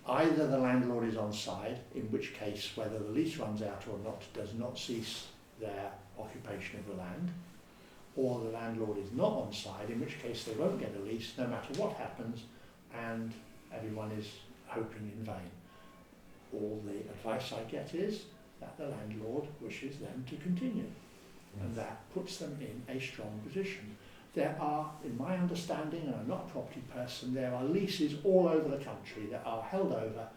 Either the landlord is on side, in which case, whether the lease runs out or not, does not cease their occupation of the land, or the landlord is not on side, in which case they won't get a lease no matter what happens, and everyone is hoping in vain. All the advice I get is that the landlord wishes them to continue, and that puts them in a strong position. There are, in my understanding, and I'm not a property person, there are leases all over the country that are held over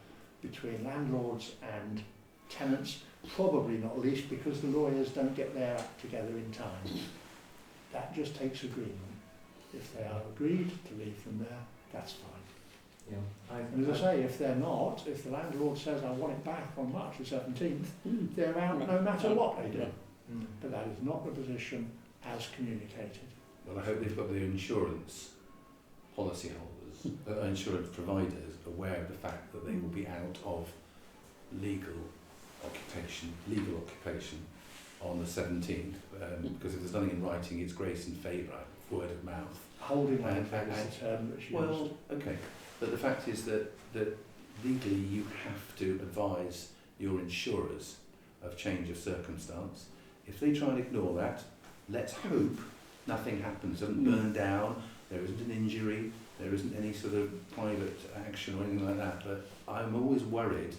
between landlords and tenants, probably not least because the lawyers don't get their act together in time. That just takes agreement. If they are agreed to leave them there, that's fine. And as I say, if they're not, if the landlord says, I want it back on March the 17th, they're out no matter what they do. But that is not the position as communicated. Well, I hope they've got their insurance policyholders, insurance providers, aware of the fact that they will be out of legal occupation on the 17th, because if there's nothing in writing, it's grace and favour, word of mouth. Holding on is the term that's used. Well, okay, but the fact is that legally you have to advise your insurers of change of circumstance. If they try and ignore that, let's hope nothing happens, doesn't burn down, there isn't an injury, there isn't any sort of private action or anything like that, but I'm always worried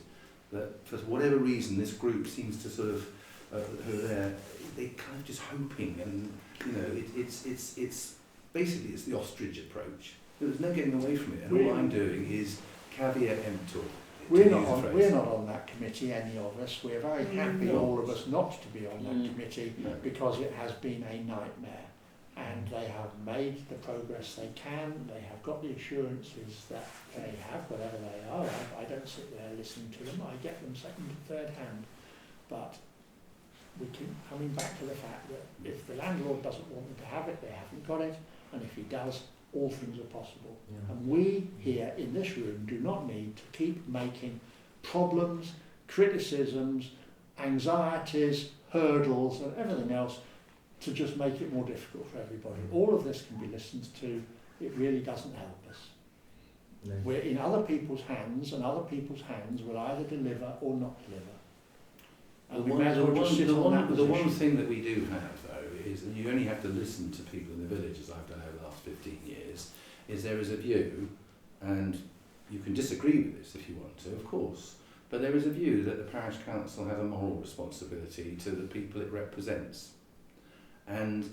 that for whatever reason this group seems to sort of, who are there, they're kind of just hoping, and you know, it's basically it's the ostrich approach. There's no getting away from it, and all I'm doing is caveat emptor. We're not on that committee, any of us. We're very happy, all of us, not to be on that committee because it has been a nightmare. And they have made the progress they can. They have got the assurances that they have, whatever they are. I don't sit there listening to them. I get them second and third hand. But we keep coming back to the fact that if the landlord doesn't want them to have it, they haven't got it. And if he does, all things are possible. Yeah. And we here in this room do not need to keep making problems, criticisms, anxieties, hurdles and everything else to just make it more difficult for everybody. All of this can be listened to. It really doesn't help us. No. We're in other people's hands, and other people's hands will either deliver or not deliver. And we may as well just sit on that position. The one thing that we do have, though, is, and you only have to listen to people in the village, as I've done over the last 15 years, is there is a view, and you can disagree with this if you want to, of course, but there is a view that the parish council has a moral responsibility to the people it represents. And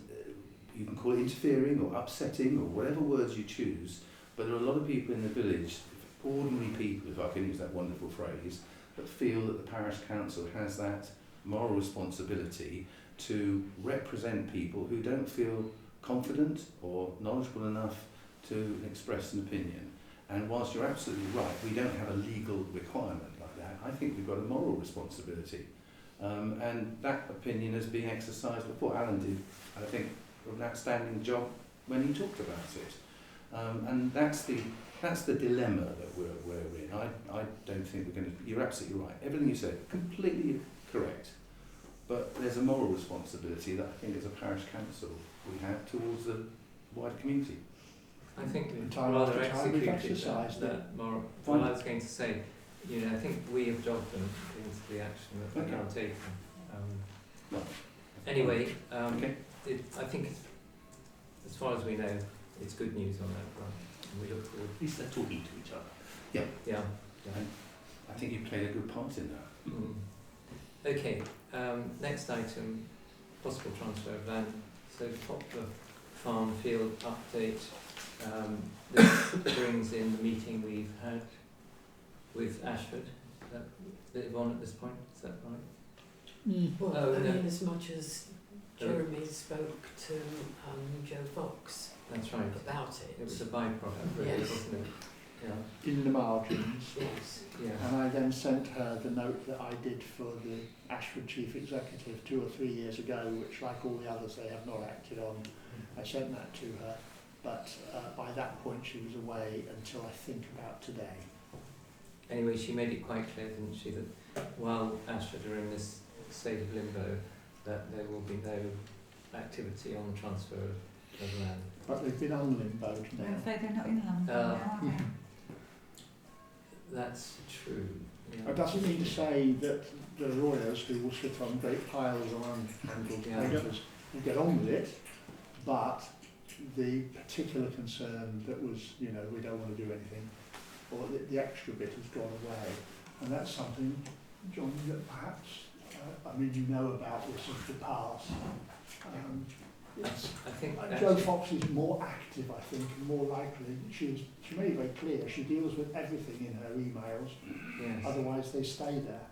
you can call it interfering or upsetting or whatever words you choose, but there are a lot of people in the village, ordinary people, if I can use that wonderful phrase, that feel that the parish council has that moral responsibility to represent people who don't feel confident or knowledgeable enough to express an opinion. And whilst you're absolutely right, we don't have a legal requirement like that, I think we've got a moral responsibility. And that opinion is being exercised before. Alan did, I think, an outstanding job when he talked about it. And that's the dilemma that we're in. I don't think we're going to... You're absolutely right. Everything you said, completely correct. But there's a moral responsibility that I think as a parish council we have towards the wider community. I think In time rather after time we've executed exercised that moral... What I was going to say, you know, I think we have jogged them into the action that they're now taking. Anyway, Okay. I think it's, as far as we know, it's good news on that front. And we look forward. At least they're talking to each other. Yeah. And I think you played a good part in that. Mm. Okay, next item, possible transfer of land. So Poplar Farm Field update. This brings in the meeting we've had with Ashford. Is that Yvonne at this point? Is that right? Well, Oh, I no. mean, as much as Jeremy spoke to Joe Fox That's right. about it. It was a byproduct, really, Yes. wasn't it? Yeah. In the margins. Yes. Yeah. And I then sent her the note that I did for the Ashford Chief Executive 2 or 3 years ago, which, like all the others, they have not acted on. I sent that to her, but by that point she was away until I think about today. Anyway, she made it quite clear, didn't she, that while Ashford are in this state of limbo, that there will be no activity on transfer of land. But they've been unlimboed They're now. afraid they're not in London now, are they? That's true. Yeah. It doesn't mean to say that the lawyers who will sit on great piles of unhandled Yeah. papers will get on with it, but the particular concern that was, you know, we don't want to do anything, or the extra bit has gone away. And that's something, John, that perhaps, I mean, you know about this of the past. I think Joe Fox is more active, I think, and more likely. She made it very clear she deals with everything in her emails. yes. Otherwise, they stay there,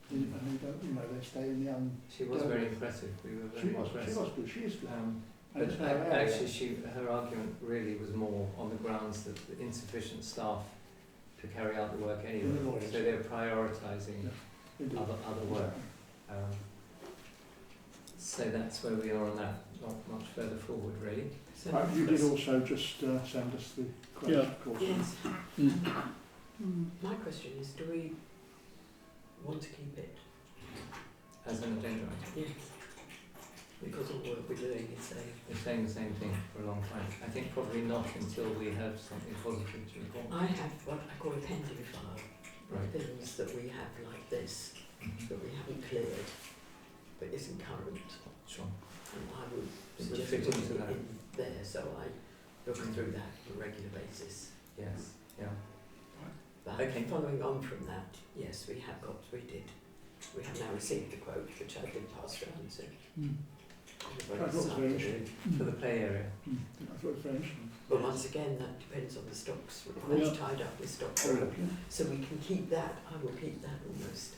and they don't. You know, they stay in the She was very impressive. We were very impressed. She was good. She is good. And But it's her area. actually, her argument really was more on the grounds that the insufficient staff to carry out the work anyway. the lawyers. So they're prioritising Indeed. other work. So that's where we are on that. Not much further forward, really. So You did also just send us the quote, Yeah. of course. yes. Mm. My question is, do we want to keep it? As an agenda item. Yes. Because of the work we're doing, it's a... We're saying the same thing for a long time. I think probably not until we have something positive to report. I have what I call a pending file. Right. Things that we have like this, that we haven't cleared, but isn't current. Sure. And I would It would suggest fit putting into it that. in there so I looking through that on a regular basis. Yes, yeah. But Okay. following on from that, yes, we have now received a quote which I did pass round to I everybody thought it was this very afternoon. For the play area. I thought it was very interesting. But once again, that depends on the stocks. Yeah. We're tied up with stock. Yeah. So we can keep that, I will keep that almost,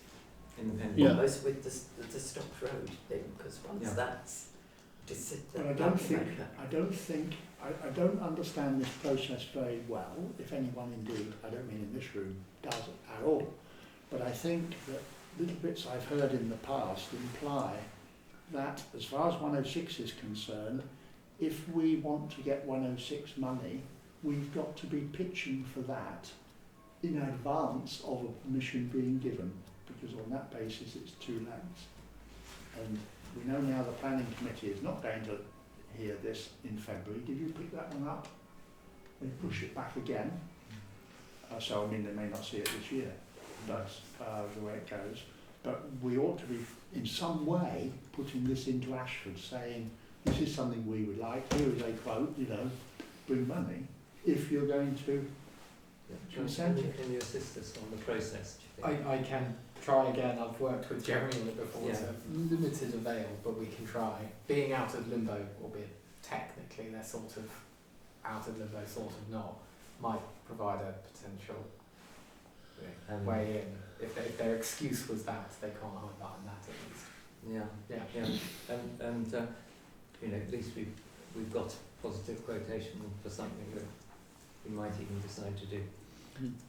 Independent. Yeah. almost with the Stocks Road thing, because once Yeah. that's But I don't understand this process very well, if anyone indeed, I don't mean in this room, does at all. But I think that little bits I've heard in the past imply that as far as 106 is concerned, if we want to get 106 money, we've got to be pitching for that in advance of a permission being given, because on that basis it's too late. And we know now the planning committee is not going to hear this in February. Did you pick that one up? They push it back again. So, I mean, they may not see it this year. That's the way it goes. But we ought to be, in some way, putting this into Ashford, saying, this is something we would like. Here is a quote, you know, bring money. If you're going to consent it. Can you assist us on the process, do you think? I can try again. I've worked with Jeremy on it before Yeah. to limited avail, but we can try. Being out of limbo, albeit technically they're sort of out of limbo, sort of not, might provide a potential way in. If their excuse was that, they can't hide behind that at least. Yeah, Yeah. yeah. And you know, at least we've got positive quotation for something that we might even decide to do.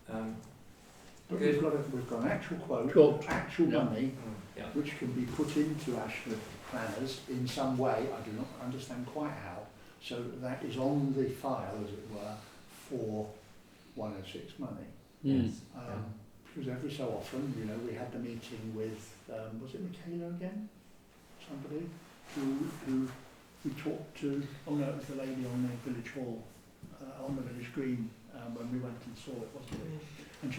But Good. we've got an actual quote, Quote. actual Yeah. money, Yeah. which can be put into Ashford planners in some way. I do not understand quite how. So that is on the file, as it were, for 106 money. Yes. Because every so often, you know, we had the meeting with, was it Michaela again? Somebody who we talked to, oh no, it was the lady on the village hall, on the village green, when we went and saw it, wasn't it? And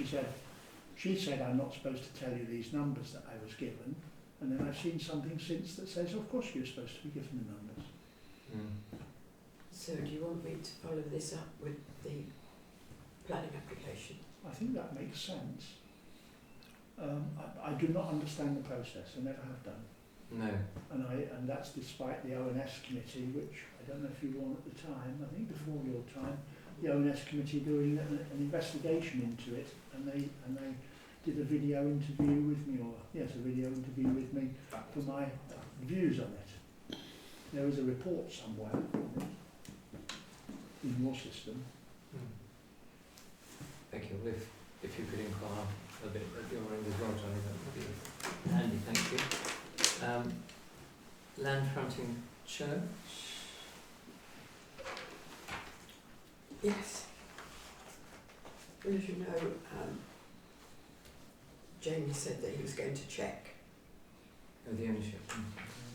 she said, I'm not supposed to tell you these numbers that I was given. And then I've seen something since that says, of course you're supposed to be given the numbers. So do you want me to follow this up with the planning application? I think that makes sense. I do not understand the process, I never have done. No. And that's despite the ONS committee, which I don't know if you were on at the time, I think before your time, the ONS committee doing an investigation into it, and they did a video interview with me, for my views on it. There is a report somewhere in your system. Thank you. Well, if you could inquire a bit at your end as well, Johnny, that would be handy, thank you. Land fronting church? Yes. Well, as you know, Jamie said that he was going to check Oh, the ownership.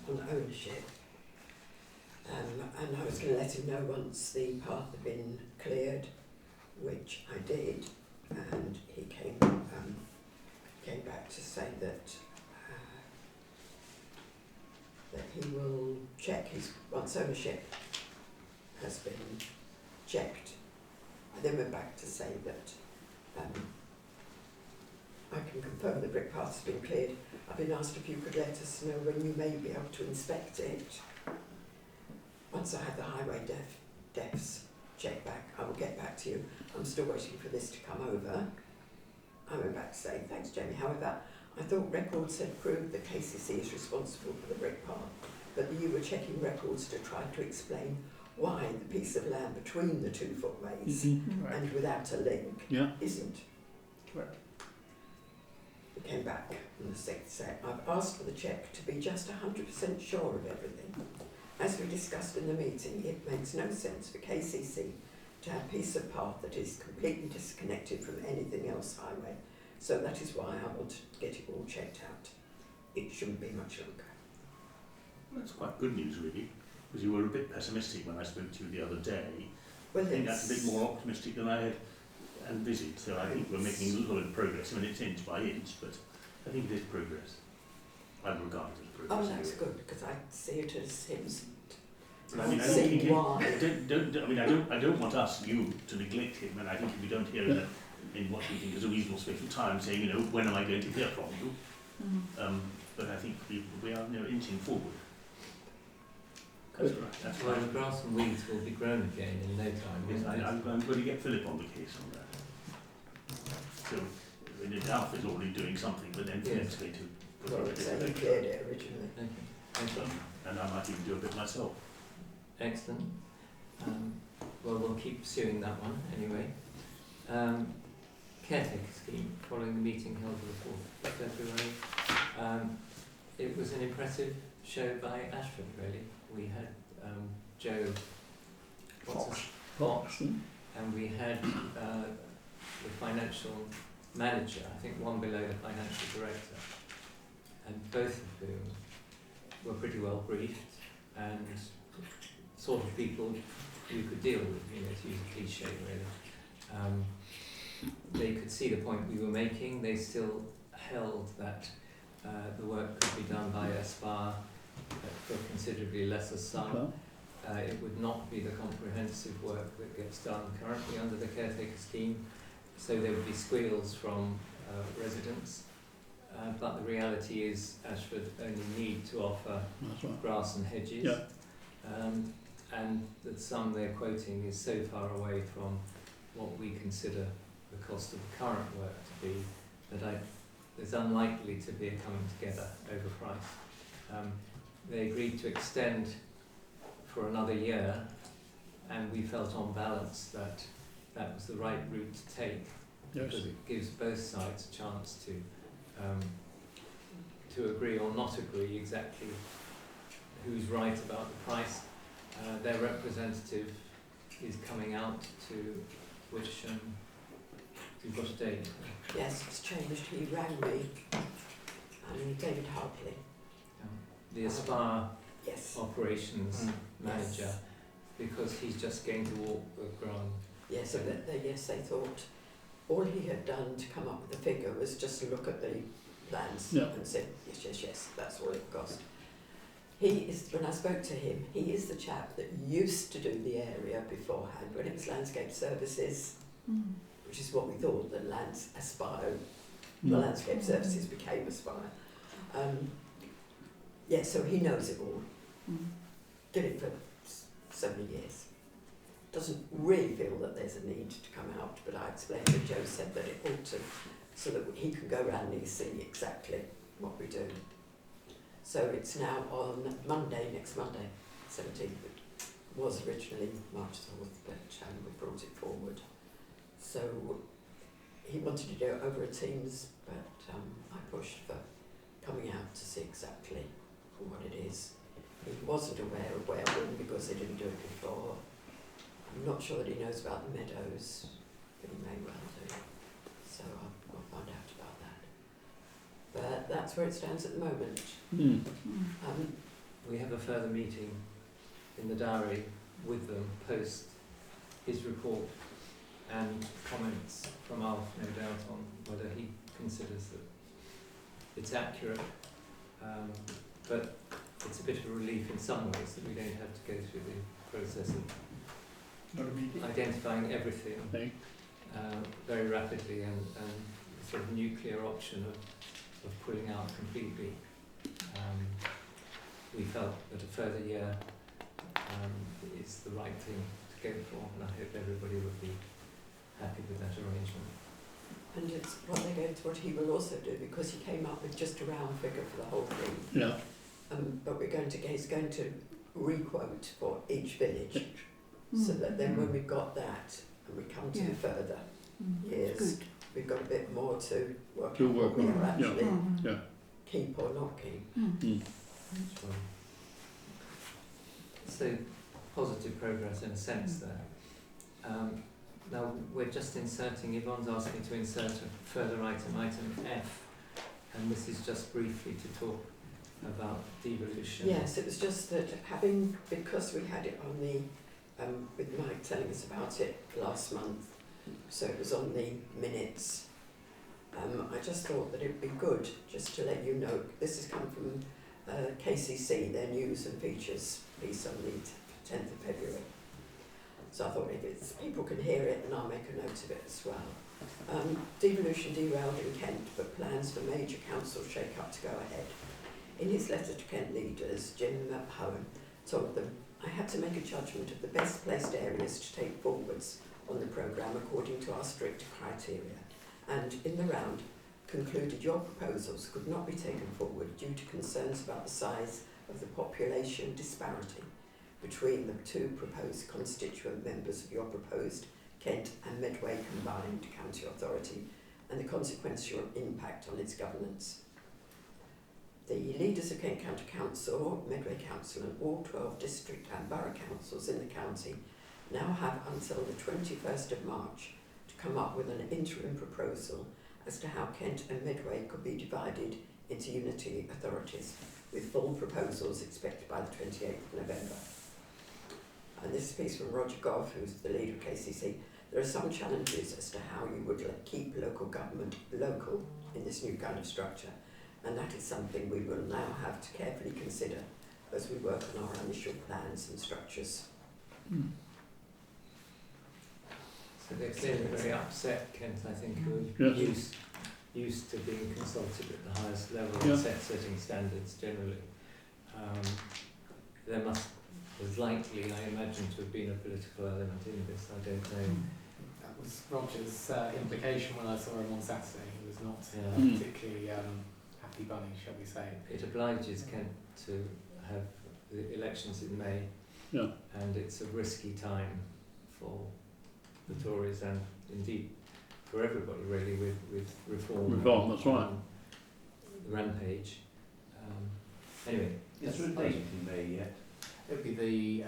on ownership. And I was going to let him know once the path had been cleared, which I did, and he came back to say that he will check once ownership has been checked. I then went back to say that I can confirm the brick path has been cleared. I've been asked if you could let us know when you may be able to inspect it. Once I have the highway defs check back, I will get back to you. I'm still waiting for this to come over. I went back to say, thanks Jamie, however, I thought records had proved that KCC is responsible for the brick path, but you were checking records to try to explain why the piece of land between the two footways and without a link isn't. Correct. It came back on the 6th set. I've asked for the check to be just 100% sure of everything. As we discussed in the meeting, it makes no sense for KCC to have a piece of path that is completely disconnected from anything else highway. So that is why I want to get it all checked out. It shouldn't be much longer. That's quite good news, really, because you were a bit pessimistic when I spoke to you the other day. Well, I think that's a bit more optimistic than I had envisaged, so I think we're making a lot of progress. I mean, it's inch by inch, but I think it is progress. I regard it as progress. Oh, that's good, because I see it as him I mean, I see think why. I don't want you to neglect him, and I think if we don't hear in what we think is a reasonable space of time, saying, you know, when am I going to hear from you? But I think we are, you know, inching forward. That's right. That's Well, right. the grass and weeds will be grown again in no time. Yes, won't it? I'm going to get Philip on the case on that. So, I mean, Alf is already doing something, but then Philip's going to put Well, a it's bit he of cleared it originally. Okay. Excellent. and I might even do a bit myself. Excellent. Well, we'll keep pursuing that one anyway. Caretaker scheme, following the meeting held on the 4th of February. It was an impressive show by Ashford, really. We had Joe Fox, and we had the financial manager, I think one below the financial director, and both of whom were pretty well briefed and sort of people you could deal with, you know, to use a cliche really. They could see the point we were making. They still held that the work could be done by a spa for a considerably lesser sum. It would not be the comprehensive work that gets done currently under the caretaker scheme, so there would be squeals from residents. But the reality is Ashford only need to offer grass and hedges. And the sum they're quoting is so far away from what we consider the cost of the current work to be that there's unlikely to be a coming together over price. They agreed to extend for another year, and we felt on balance that that was the right route to take, because it gives both sides a chance to agree or not agree exactly who's right about the price. Their representative is coming out to Wittersham. You've got a date? Yes, it's changed. He rang me, and David Hartley. The Aspire Yes. operations manager, because he's just going to walk the ground. Yes, so they thought all he had done to come up with the figure was just to look at the plans and said, yes, that's all it cost. He is, when I spoke to him, he is the chap that used to do the area beforehand when it was landscape services, which is what we thought, that Aspire, the landscape services became Aspire. So he knows it all. Did it for so many years. Doesn't really feel that there's a need to come out, but I explained that Joe said that it ought to, so that he can go around and see exactly what we do. So it's now on Monday, next Monday, 17th. It was originally March 4th, but we brought it forward. So he wanted to do it over a Teams, but I pushed for coming out to see exactly what it is. He wasn't aware of Whalebone because they didn't do it before. I'm not sure that he knows about the meadows, but he may well do. So I'll find out about that. But that's where it stands at the moment. We have a further meeting in the diary with them post his report and comments from Alf, no doubt, on whether he considers that it's accurate. But it's a bit of a relief in some ways that we don't have to go through the process of identifying everything very rapidly and the sort of nuclear option of pulling out completely. We felt that a further year is the right thing to go for, and I hope everybody would be happy with that arrangement. And it's what he will also do, because he came up with just a round figure for the whole thing. But he's going to re-quote for each village, so that then when we've got that and we come to the further years, we've got a bit more to work on what we are actually keep or not keep. So positive progress in a sense there. Now we're just inserting, Yvonne's asking to insert a further item F, and this is just briefly to talk about devolution. Yes, it was just that because we had it on the, with Mike telling us about it last month, so it was on the minutes, I just thought that it would be good just to let you know, this has come from KCC, their news and features piece on the 10th of February. So I thought if it's, people can hear it, and I'll make a note of it as well. Devolution derailed in Kent, but plans for major council shake-up to go ahead. In his letter to Kent leaders, Jim Howen told them, I had to make a judgment of the best placed areas to take forwards on the programme according to our strict criteria, and in the round concluded your proposals could not be taken forward due to concerns about the size of the population disparity between the two proposed constituent members of your proposed Kent and Medway combined county authority and the consequential impact on its governance. The leaders of Kent County Council, Medway Council and all 12 district and borough councils in the county now have until the 21st of March to come up with an interim proposal as to how Kent and Medway could be divided into unity authorities, with full proposals expected by the 28th of November. And this is a piece from Roger Goff, who's the leader of KCC. There are some challenges as to how you would keep local government local in this new kind of structure, and that is something we will now have to carefully consider as we work on our initial plans and structures. So they're clearly very upset, Kent, I think, who are used to being consulted at the highest level and setting standards generally. There's likely, I imagine, to have been a political element in this, I don't know. That was Roger's implication when I saw him on Saturday. He was not particularly happy bunny, shall we say. It obliges Kent to have the elections in May, and it's a risky time for the Tories and indeed for everybody really with reform. Reform, that's right. The rampage. Anyway. Is there a date in May yet? It would be the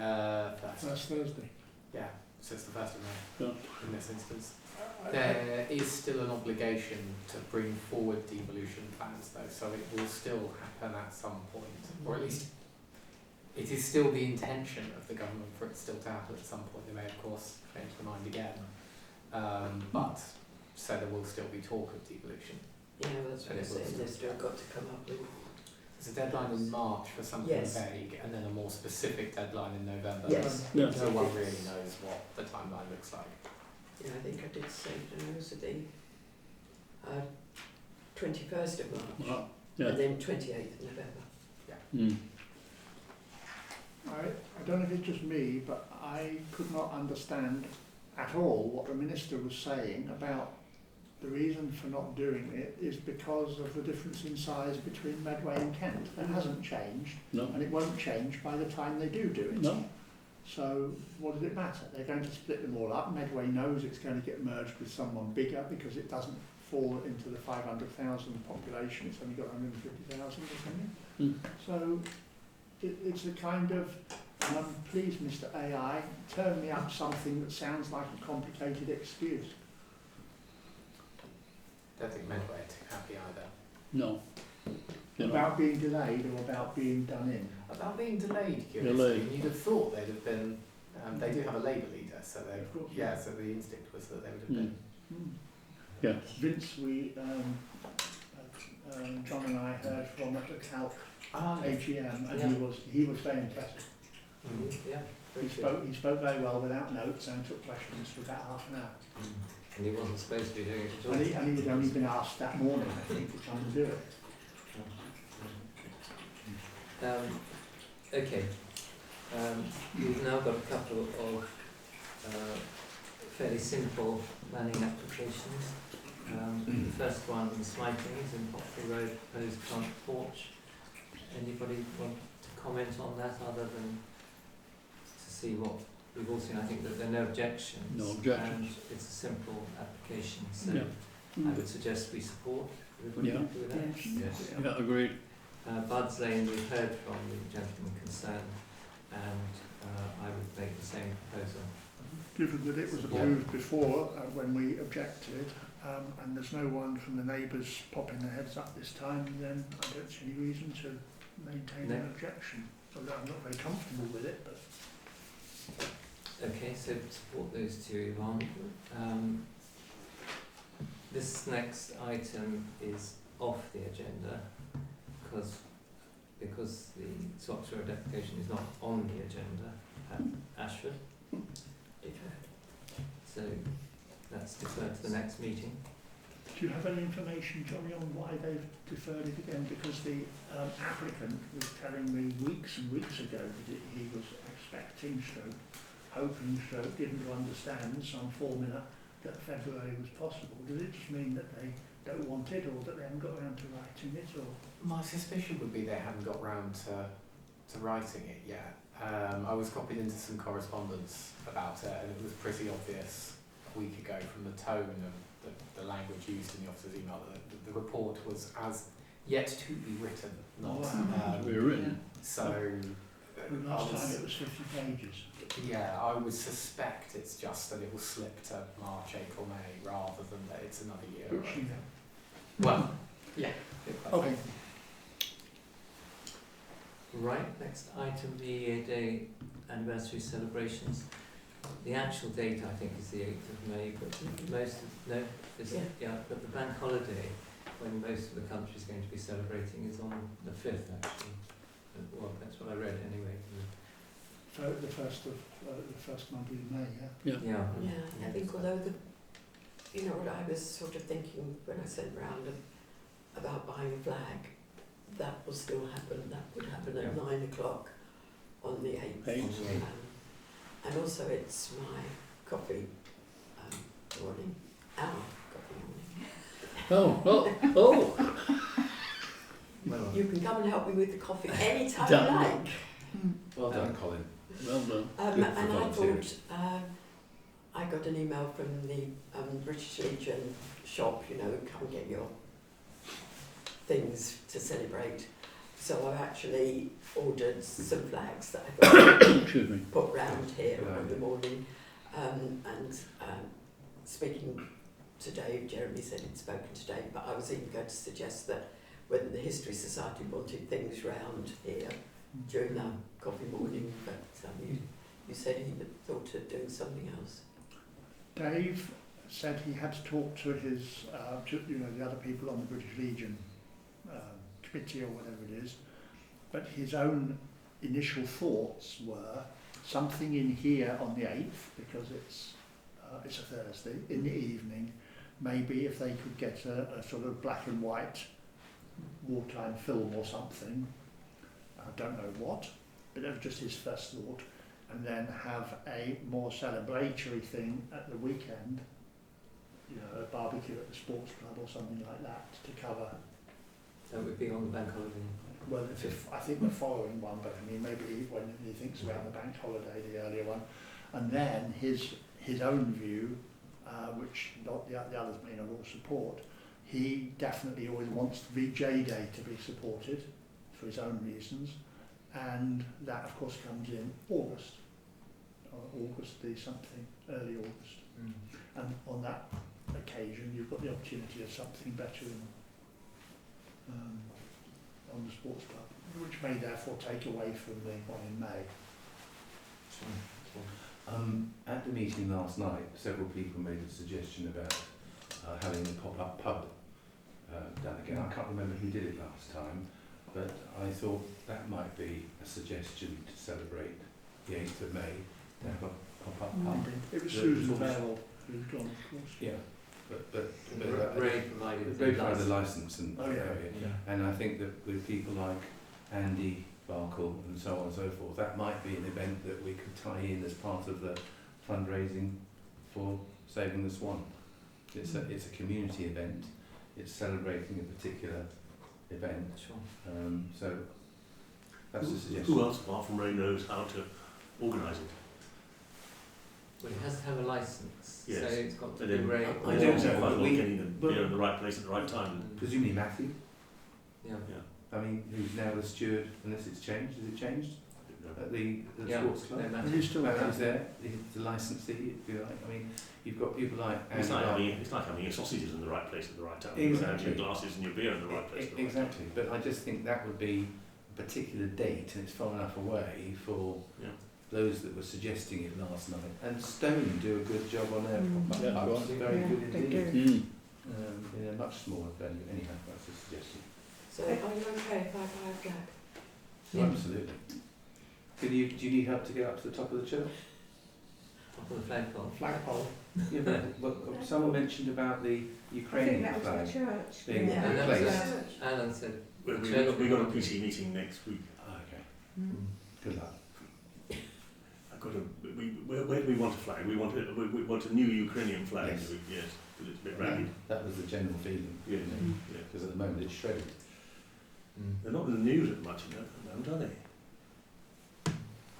First Thursday. Yeah, so it's the 1st of May in this instance. I- There is still an obligation to bring forward devolution plans though, so it will still happen at some point, or at least it is still the intention of the government for it still to happen at some point. They may of course change their mind again, but so there will still be talk of devolution. Yeah, well, that's what I'm saying, they've still got to come up with. There's a deadline in March for something vague, and then a more specific deadline in November. Yes. No one really knows what the timeline looks like. Yeah, I think I did say to those at the 21st of March, and then 28th of November. I don't know if it's just me, but I could not understand at all what the Minister was saying about the reason for not doing it is because of the difference in size between Medway and Kent. That hasn't changed, and it won't change by the time they do it. No. So what does it matter? They're going to split them all up. Medway knows it's going to get merged with someone bigger because it doesn't fall into the 500,000 population. It's only got 150,000 or something. So it's a kind of, please, Mr. AI, turn me up something that sounds like a complicated excuse. I don't think Medway are too happy either. No. About being delayed or about being done in? About being delayed, curiously. You'd have thought they'd have been, they do have a Labour leader, so they, so the instinct was that they would have been. Yeah. Vince, John and I heard from at the Calc AGM, and he was very impressive. He spoke very well without notes and took questions for about half an hour. And he wasn't supposed to be doing it at all. And he had only been asked that morning, I think, to come and do it. Okay. We've now got a couple of fairly simple planning applications. The first one in Smitings in Potley Road, proposed front porch. Anybody want to comment on that other than to see what we've all seen? I think that there are no objections. No objections. And it's a simple application, so I would suggest we support. Everybody happy with that? Yes. Yeah, agreed. Bud's Lane, we've heard from the gentleman concerned, and I would make the same proposal. Given that it was approved before when we objected, and there's no one from the neighbours popping their heads up this time, then I don't see any reason to maintain an objection. Although I'm not very comfortable with it, but... Okay, so support those two, Yvonne. This next item is off the agenda because the Swaps Road application is not on the agenda. Ashford. Deferred. So that's deferred to the next meeting. Do you have any information, Johnny, on why they've deferred it again? Because the applicant was telling me weeks and weeks ago that he was expecting stroke, hoping stroke, didn't understand some formula that February was possible. Does it just mean that they don't want it, or that they haven't got around to writing it, or? My suspicion would be they haven't got round to writing it yet. I was copied into some correspondence about it, and it was pretty obvious a week ago from the tone of the language used in the officer's email that the report was as yet to be written, not To be written. so. Last time it was 50 pages. Yeah, I would suspect it's just that it will slip to March, April, May, rather than that it's another year. Which you know. Well, yeah. Okay. Right, next item, the EA Day anniversary celebrations. The actual date, I think, is the 8th of May, but but the bank holiday, when most of the country is going to be celebrating, is on the 5th, actually. Well, that's what I read anyway. So the first Monday in May, yeah? Yeah. Yeah, I think although you know what I was sort of thinking when I sent round about buying a flag, that will still happen. That would happen at 9 o'clock on the 8th. And also it's my coffee morning, our coffee morning. Oh. Well, You can come and help me with the coffee anytime Done. you like. Well done, Colin. Well done. And I volunteering. thought, I got an email from the British Legion shop, you know, come and get your things to celebrate. So I've actually ordered some flags that I thought Excuse me. put round here in the morning. Speaking to Dave, Jeremy said he'd spoken to Dave, but I was even going to suggest that when the History Society wanted things round here during that coffee morning, but you said he had thought of doing something else. Dave said he had to talk to his, the other people on the British Legion committee or whatever it is, but his own initial thoughts were something in here on the 8th, because it's a Thursday, in the evening, maybe if they could get a sort of black and white wartime film or something, I don't know what, but that was just his first thought, and then have a more celebratory thing at the weekend, you know, a barbecue at the sports club or something like that to cover. that would be on the bank holiday. Well, I think the following one, but I mean maybe when he thinks about the bank holiday, the earlier one, and then his own view, which not the others may not all support. He definitely always wants VJ Day to be supported for his own reasons, and that of course comes in August, or August the something, early August, and on that occasion you've got the opportunity of something better on the sports club, which may therefore take away from the one in May. At the meeting last night, several people made a suggestion about having a pop-up pub done again. I can't remember who did it last time, but I thought that might be a suggestion to celebrate the 8th of May, to have a pop-up pub. It was Susan Bell who's gone, of course. Yeah, but Ray provided they provided the licence and area. Yeah. And I think that with people like Andy Barkle and so on and so forth, that might be an event that we could tie in as part of the fundraising for Saving the Swan. It's a community event. It's celebrating a particular event. Sure. So that's a suggestion. Who else apart from Ray knows how to organise it? Well, it has to have a licence, Yes. so it's got to And be then- Ray. I It's don't also know, quite but well we- getting them but- in the right place at the right time. Presumably Matthew, Yeah. I mean, who's now the steward, unless it's changed. Has it changed? At the Yeah. sports club? No, And Matthew. he's still Matthew's there. there, he's the licensee, if you like. I mean, you've got people like It's Andy like, Barkle. it's like having your sausages in the right place at the right time. Exactly. Your glasses and your beer in the right place at the right time. Exactly, but I just think that would be a particular date, and it's far enough away for Yeah. those that were suggesting it last night. And Stone do a good job on their pop-up Yeah, pubs, right. very Yeah, good they indeed. do. In a much smaller venue, anyhow, that's a suggestion. So are you okay if I buy a flag? Absolutely. Do you need help to get up to the top of the church? Top of the flagpole. Flagpole. Yeah, but someone mentioned about the I think Ukrainian that was flag the church. being Yeah. And that was replaced. Alan said, We got a PC meeting next week. Okay, Mm. good luck. I've got a, where do we want a flag? We want a new Ukrainian flag. Yes. Yes, because it's a bit ragged. That was the general feeling, Yeah, Mm. yeah. because at the moment it's shredded. They're not in the news as much, at the moment, are they?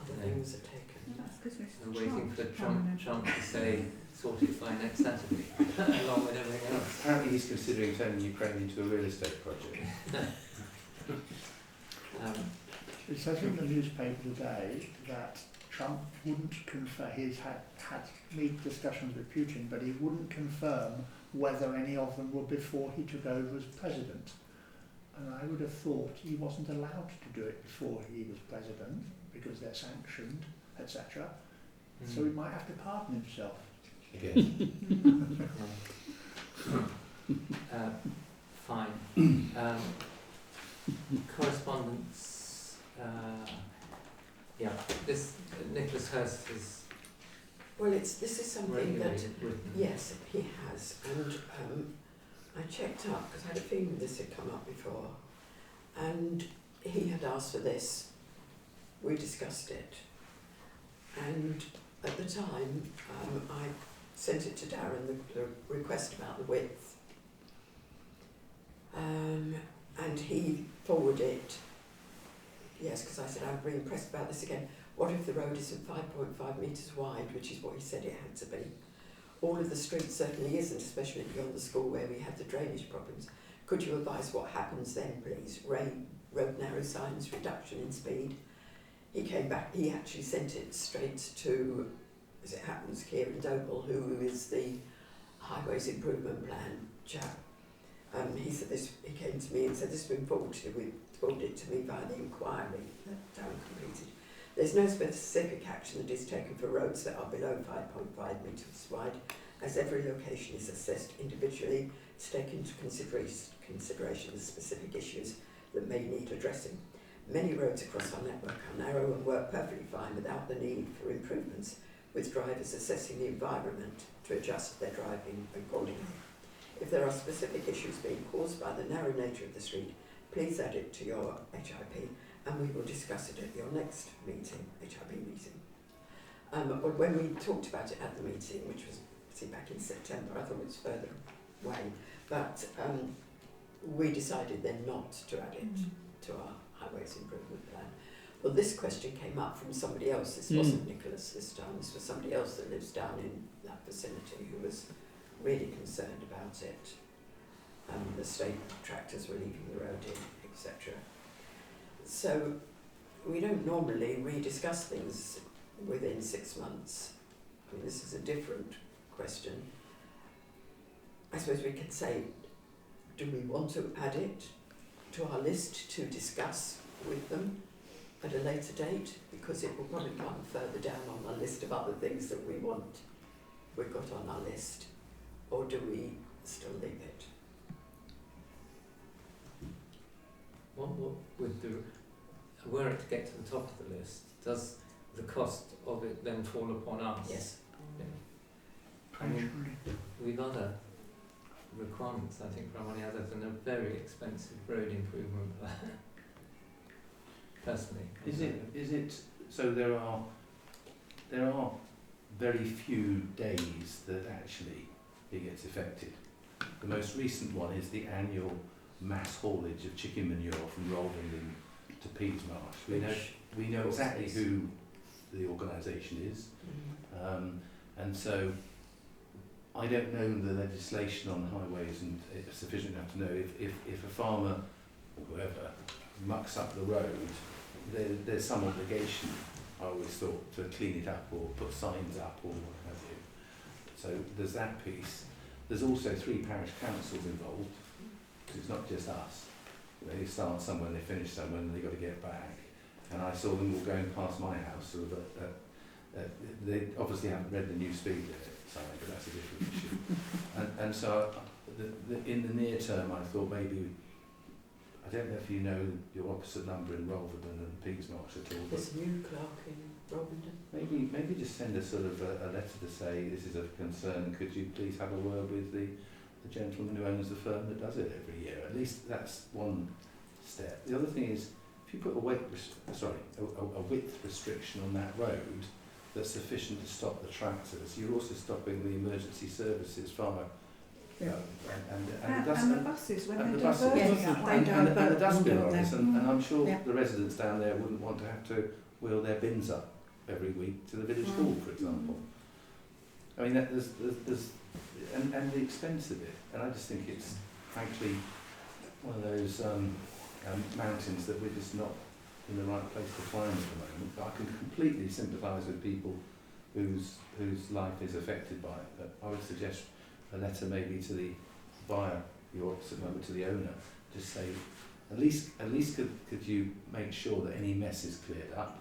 Other things are taken. Well, that's because we're Mr. waiting for Trump's Trump to say, sort it by next Saturday, along with everything else. Apparently he's considering turning Ukraine into a real estate project. It says in the newspaper today that Trump wouldn't confirm, he's had discussions with Putin, but he wouldn't confirm whether any of them were before he took over as president. And I would have thought he wasn't allowed to do it before he was president, because they're sanctioned, etc. So he might have to pardon himself. Again. Fine. Correspondence. Yeah, this Nicholas Hurst has Well, this is something regularly that, written. yes, he has, and I checked up because I had a feeling this had come up before, and he had asked for this. We discussed it, and at the time I sent it to Darren, the request about the width, and he forwarded it. Yes, because I said I'm really impressed about this again. What if the road isn't 5.5 metres wide, which is what he said it had to be? All of the street certainly isn't, especially beyond the school where we have the drainage problems. Could you advise what happens then, please? Road narrow signs, reduction in speed. He came back, he actually sent it straight to, as it happens, Kieran Doble, who is the Highways Improvement Plan chap. He said this. He came to me and said this has been forwarded to me via the inquiry that Darren completed. There's no specific action that is taken for roads that are below 5.5 metres wide, as every location is assessed individually to take into consideration the specific issues that may need addressing. Many roads across our network are narrow and work perfectly fine without the need for improvements, with drivers assessing the environment to adjust their driving accordingly. If there are specific issues being caused by the narrow nature of the street, please add it to your HIP and we will discuss it at your next meeting, HIP meeting. When we talked about it at the meeting, which was back in September, I thought it was further away, but we decided then not to add it to our Highways Improvement Plan. Well, this question came up from somebody else. This wasn't Nicholas this time. This was somebody else that lives down in that vicinity who was really concerned about it. The state tractors were leaving the road in, etc. So we don't normally rediscuss things within 6 months. I mean, this is a different question. I suppose we could say, do we want to add it to our list to discuss with them at a later date? Because it will probably come further down on our list of other things that we've got on our list. Or do we still leave it? What with were it to get to the top of the list, does the cost of it then fall upon us? Yes. Yeah. I mean, we've other requirements, I think, from any other than a very expensive road improvement plan. Personally. Is it so there are very few days that actually it gets affected. The most recent one is the annual mass haulage of chicken manure from Rolding to Peasmarsh. We know exactly who the organisation is, and so I don't know the legislation on highways, and it's sufficient enough to know if a farmer or whoever mucks up the road, there's some obligation, I always thought, to clean it up or put signs up or what have you. So there's that piece. There's also 3 parish councils involved, because it's not just us. They start somewhere, they finish somewhere, and they've got to get back. And I saw them all going past my house, sort of they obviously haven't read the new speed limit sign, but that's a different issue. And so in the near term, I thought maybe, I I don't know if you know your opposite number in Rolverton and Peasmarsh at all. There's a new clerk in Rolverton. Maybe just send a sort of a letter to say this is of concern. Could you please have a word with the gentleman who owns the firm that does it every year? At least that's one step. The other thing is, if you put a width restriction on that road that's sufficient to stop the tractors, you're also stopping the emergency services fire. Yeah. And the buses, when and they're the buses, diverting that way. and the dustbin lorries, and I'm sure Yeah. the residents down there wouldn't want to have to wheel their bins up every week to the village hall, for example. I mean, there's and the expense of it, and I just think it's frankly one of those mountains that we're just not in the right place to climb at the moment. But I can completely sympathise with people whose life is affected by it. But I would suggest a letter maybe to the buyer, your opposite number, to the owner, just say, at least could you make sure that any mess is cleared up,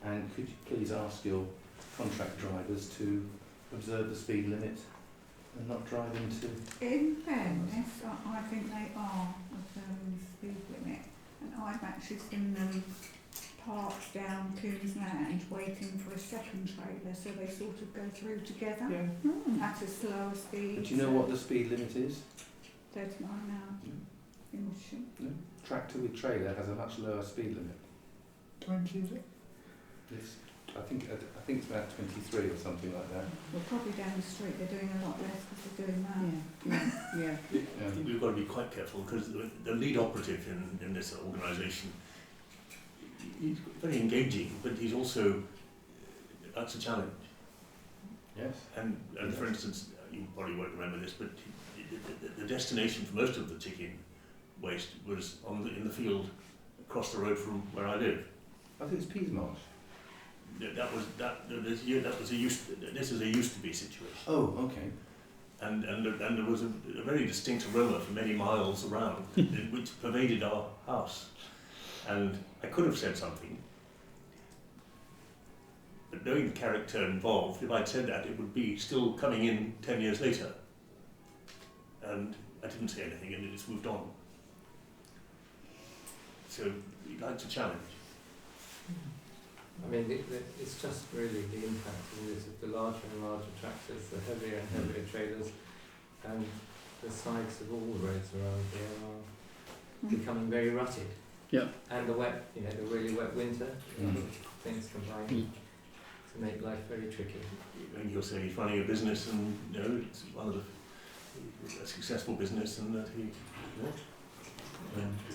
and could you please ask your contract drivers to observe the speed limit and not drive into... In fairness, I think they are observing the speed limit, and I've actually seen them parked down Coom's Land waiting for a second trailer, so they sort of go through together at a slower speed. But do you know what the speed limit is? 39 now in Wittersham. No. Tractor with trailer has a much lower speed limit. 20, is it? It's, I think it's about 23 or something like that. Well, probably down the street they're doing a lot less because they're doing that. I think we've got to be quite careful because the lead operative in this organisation, he's very engaging, but he's also, that's a challenge. Yes. And for instance, you probably won't remember this, but the destination for most of the chicken waste was in the field across the road from where I live. I think it's Peasmarsh. This is a used to be situation. Oh, okay. And there was a very distinct aroma for many miles around, which pervaded our house. And I could have said something, but knowing the character involved, if I'd said that, it would be still coming in 10 years later. And I didn't say anything, and it just moved on. So we like to challenge. I mean, it's just really the impact of this, of the larger and larger tractors, the heavier and heavier trailers, and the sides of all the roads around here are becoming very rutted. Yeah. And the wet, the really wet winter, things combine to make life very tricky. And you'll say he's running a business, and it's one of a successful business, and that he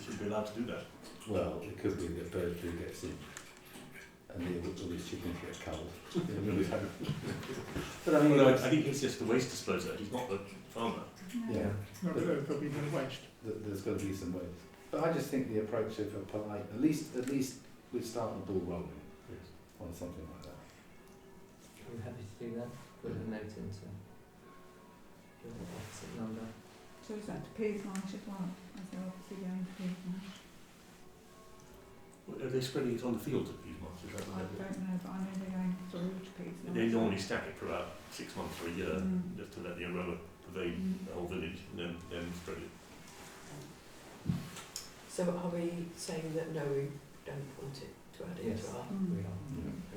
should be allowed to do that. Well, it could be that bird flu gets in, and all these chickens get cold. But I mean, I think he's just the waste disposer. He's not the farmer. Yeah. Not But there'll be no waste. there's got to be some waste. But I just think the approach of a polite, at least we'd start the ball rolling on something like that. I'm happy to do that. Put a note into your opposite number. So is that to Peasmarsh as well? As they're obviously going to Peasmarsh? Are they spreading it on the fields at Peasmarsh? Is that I what don't know, but I know they're going through to Peasmarsh. they normally stack it for about 6 months or a year, just to let the aroma pervade the whole village, and then spread it. So are we saying that no, we don't want it to add Yes. into our... We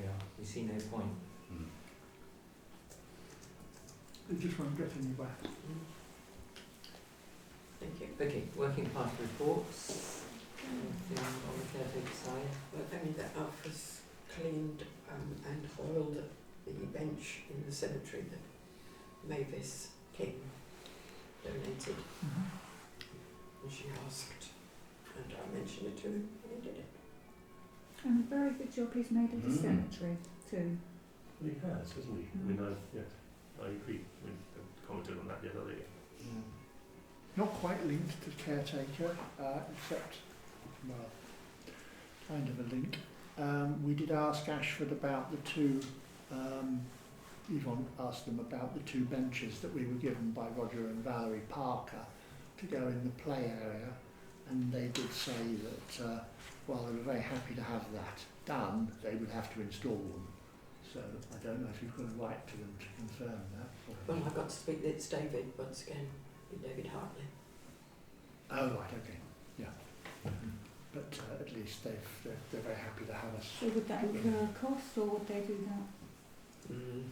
are. We see no point. It just won't get anywhere. Thank you. Okay, working party reports. Anything on the caretaker side? Well, only that Alpha's cleaned and oiled the bench in the cemetery that Mavis King donated. And she asked, and I mentioned it to him, and he did it. And a very good job he's made of the cemetery too. Well, he has, hasn't he? I mean, I agree. I commented on that the other day. Not quite linked to caretaker, except, well, kind of a link. We did ask Ashford about the two, Yvonne asked them about the two benches that we were given by Roger and Valerie Parker to go in the play area, and they did say that while they were very happy to have that done, they would have to install them. So I don't know if you've got a right to them to confirm that. Well, I got to speak, it's David once again, David Hartley. Oh, right, okay. Yeah. But at least they're very happy to have us. So would that incur a cost, or would they do that?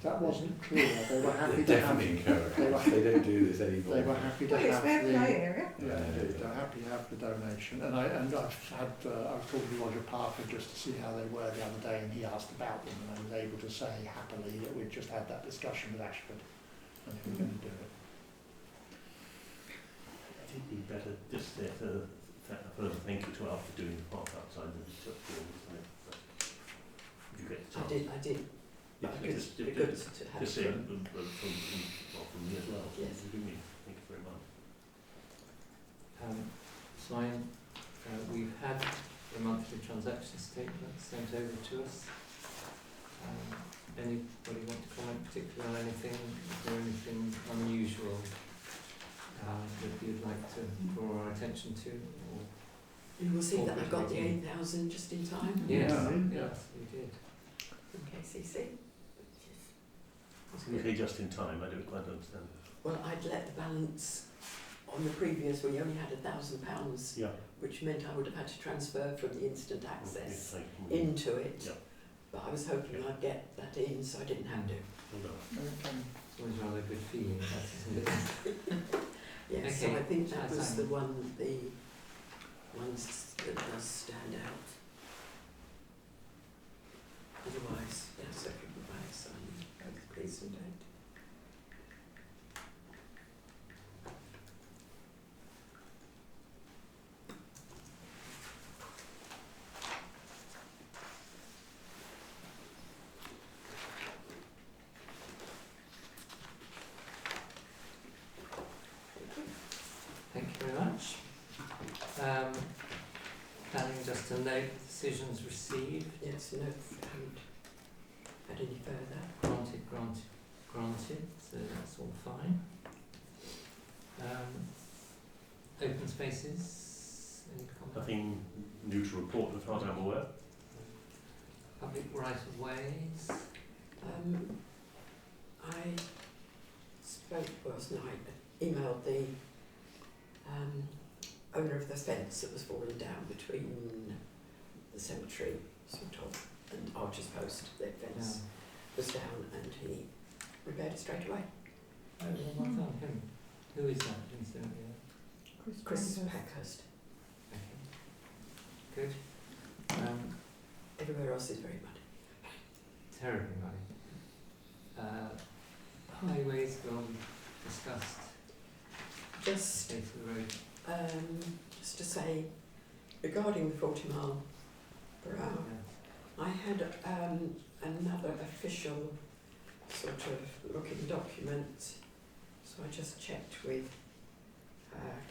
That wasn't clear. They were happy They to have. definitely encourage They it. were, They don't do this anymore. they were happy to Well, it's have fair play the. area. Yeah, they're happy to have the donation, and I've had I was talking to Roger Parker just to see how they were the other day, and he asked about them, and I was able to say happily that we'd just had that discussion with Ashford, and they were going to do it. I think we'd better just say a further thank you to Al for doing the park outside the church door, isn't it? If you get the chance. I did. Yeah, But it would be good to have. Just say from me as well. Yes. Thank you very much. Simon, we've had the monthly transaction statement sent over to us. Anybody want to comment particularly on anything? Is there anything unusual that you'd like to draw our attention to? Or You will see that I got the 8,000 just in time yes, Yeah. yes, you did. from KCC. You say just in time, I don't quite understand. Well, I'd let the balance on the previous, we only had £1,000, Yeah. which meant I would have had to transfer from the instant access Yes, I can- into it. Yeah. But I was hoping I'd get that in, so I didn't have to. Hold on. It's always rather a good feeling, that, isn't it? Yes, so Okay. I think that was the Simon. ones that does stand out. Otherwise, yes, everybody's both pleased and don't. Thank you very much. Planning just to note decisions received, Yes, no, haven't had any further. granted, so that's all fine. Open spaces, any comment? Nothing new to report as far as I'm aware. Public right of ways, I spoke last night, emailed the owner of the fence that was falling down between the cemetery, sort of, and Archer's Post. Their fence was down, and he repaired it straight away. Oh, well done him. Who is that incidentally? Chris Pankhurst. Packhurst. Okay. Good. Everywhere else is very muddy. Terribly muddy. Highways, well, we discussed Just state of the road. just to say, regarding the 40 mile per hour, I had another official sort of looking document, so I just checked with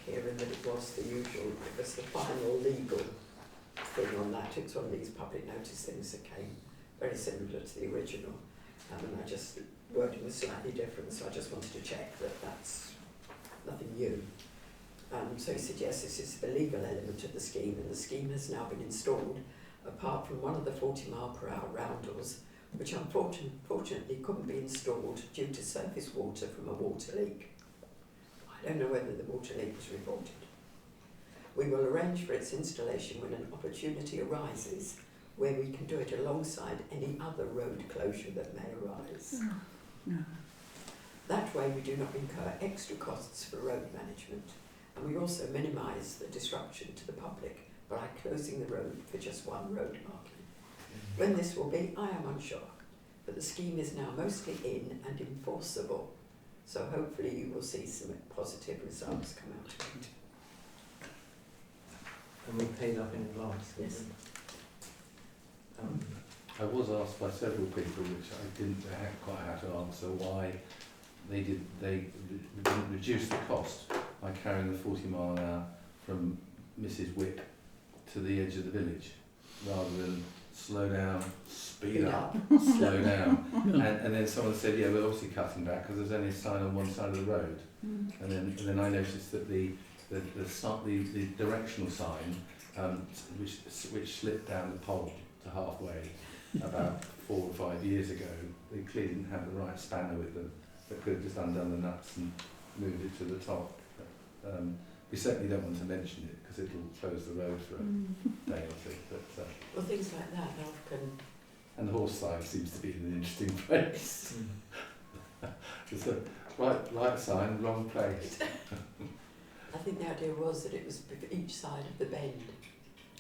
Kieran that it was the usual, it was the final legal thing on that. It's one of these public notice things that came very similar to the original, and I just, wording was slightly different, so I just wanted to check that that's nothing new. So he said, yes, this is the legal element of the scheme, and the scheme has now been installed, apart from one of the 40 mile per hour roundels, which unfortunately couldn't be installed due to surface water from a water leak. I don't know whether the water leak was reported. We will arrange for its installation when an opportunity arises where we can do it alongside any other road closure that may arise. No. That way we do not incur extra costs for road management, and we also minimise the disruption to the public by closing the road for just one road marking. When this will be, I am unsure, but the scheme is now mostly in and enforceable, so hopefully you will see some positive results come out of it. And we paid up in advance. Yes. I was asked by several people, which I didn't quite have to answer, why they didn't reduce the cost by carrying the 40 mile an hour from Mrs. Whip to the edge of the village, rather than slow down, speed up, slow down. And then someone said, yeah, we're obviously cutting back because there's only a sign on one side of the road. And then I noticed that the directional sign, which slipped down the pole to halfway about 4 or 5 years ago, they clearly didn't have the right spanner with them. They could have just undone the nuts and moved it to the top. We certainly don't want to mention it because it'll close the road for a day or two. But Well, things like that often. and the horse side seems to be in an interesting place. It's a right sign, wrong place. I think the idea was that it was each side of the bend,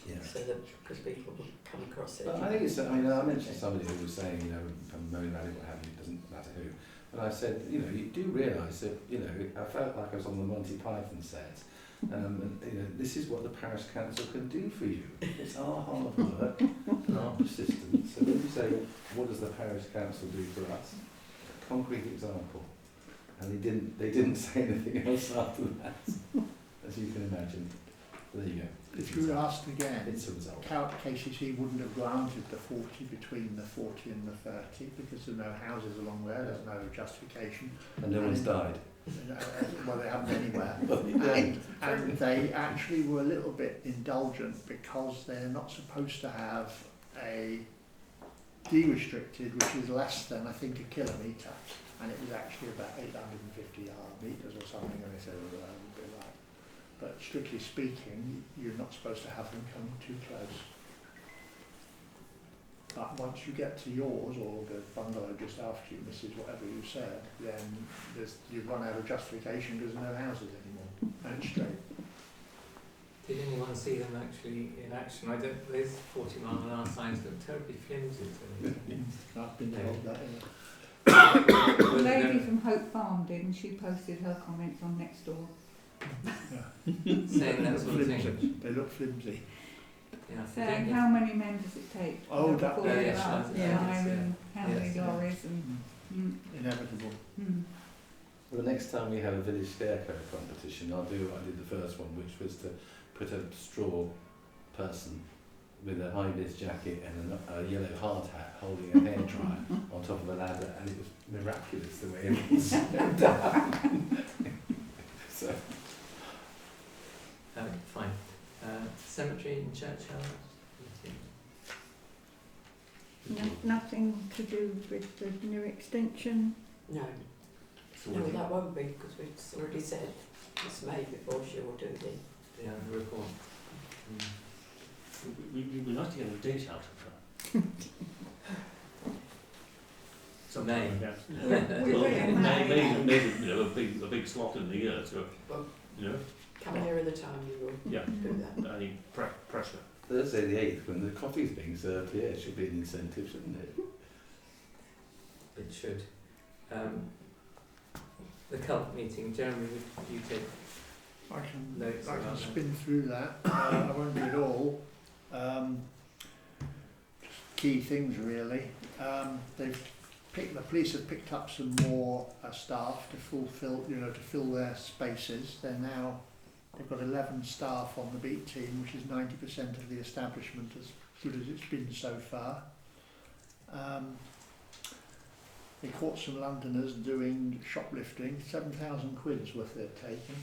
Yeah. so that because people would come across it. But I think it's, I mean, I mentioned somebody who was saying, you know, I'm moaning about it, what have you, it doesn't matter who. And I said, you know, you do realise that, you know, I felt like I was on the Monty Python set. And, you know, this is what the parish council can do for you. It's our hard work and our persistence. So when you say, what does the parish council do for us? A concrete example. And they didn't say anything else after that, as you can imagine. There you go. If you were asked again, It's a result. KCC wouldn't have granted the 40 between the 40 and the 30 because there are no houses along there, there's no justification. And no one's died. Well, they haven't anywhere. Yeah. And they actually were a little bit indulgent because they're not supposed to have a de-restricted, which is less than, I think, a kilometre. And it was actually about 850 metres or something, and they said, well, that would be right. But strictly speaking, you're not supposed to have them coming too close. But once you get to yours, or the bungalow just after you, Mrs. whatever you said, then you run out of justification because there are no houses anymore. And it's straight. Did anyone see them actually in action? I don't. Those 40-mile-an-hour signs look terribly flimsy to me. I've been told that. The lady from Hope Farm did, and she posted her comments on Nextdoor. Saying that sort of thing. They look flimsy. Yeah. Saying how many men does it take? Oh, that before yeah, you yeah, are yeah, alive, yeah. and how many Yes, yeah. lorries and Inevitable. Well, the next time we have a village scarecrow competition, I'll do what I did the first one, which was to put a straw person with a high-vis jacket and a yellow hard hat holding a hairdryer on top of a ladder, and it was miraculous the way it was done. So, Fine. Cemetery and churchyard. nothing to do with the new extension. No, no, that won't be because we've already said it's May before she will do the. Yeah, the report. We'd like to get a date out of that. May. Like that. Yeah, we Well, will in May. maybe, you know, a big slot in the year, so, Well, you know, come nearer the time you will yeah, do that. I need pressure. Thursday the 8th, when the coffee's being served here, it should be an incentive, shouldn't it? It should. The cult meeting. Jeremy, would you take I can notes about that? spin through that. I won't do it all. Just key things really. The police have picked up some more staff to fill their spaces. They've got 11 staff on the beat team, which is 90% of the establishment, as good as it's been so far. They caught some Londoners doing shoplifting, 7,000 quid's worth they've taken.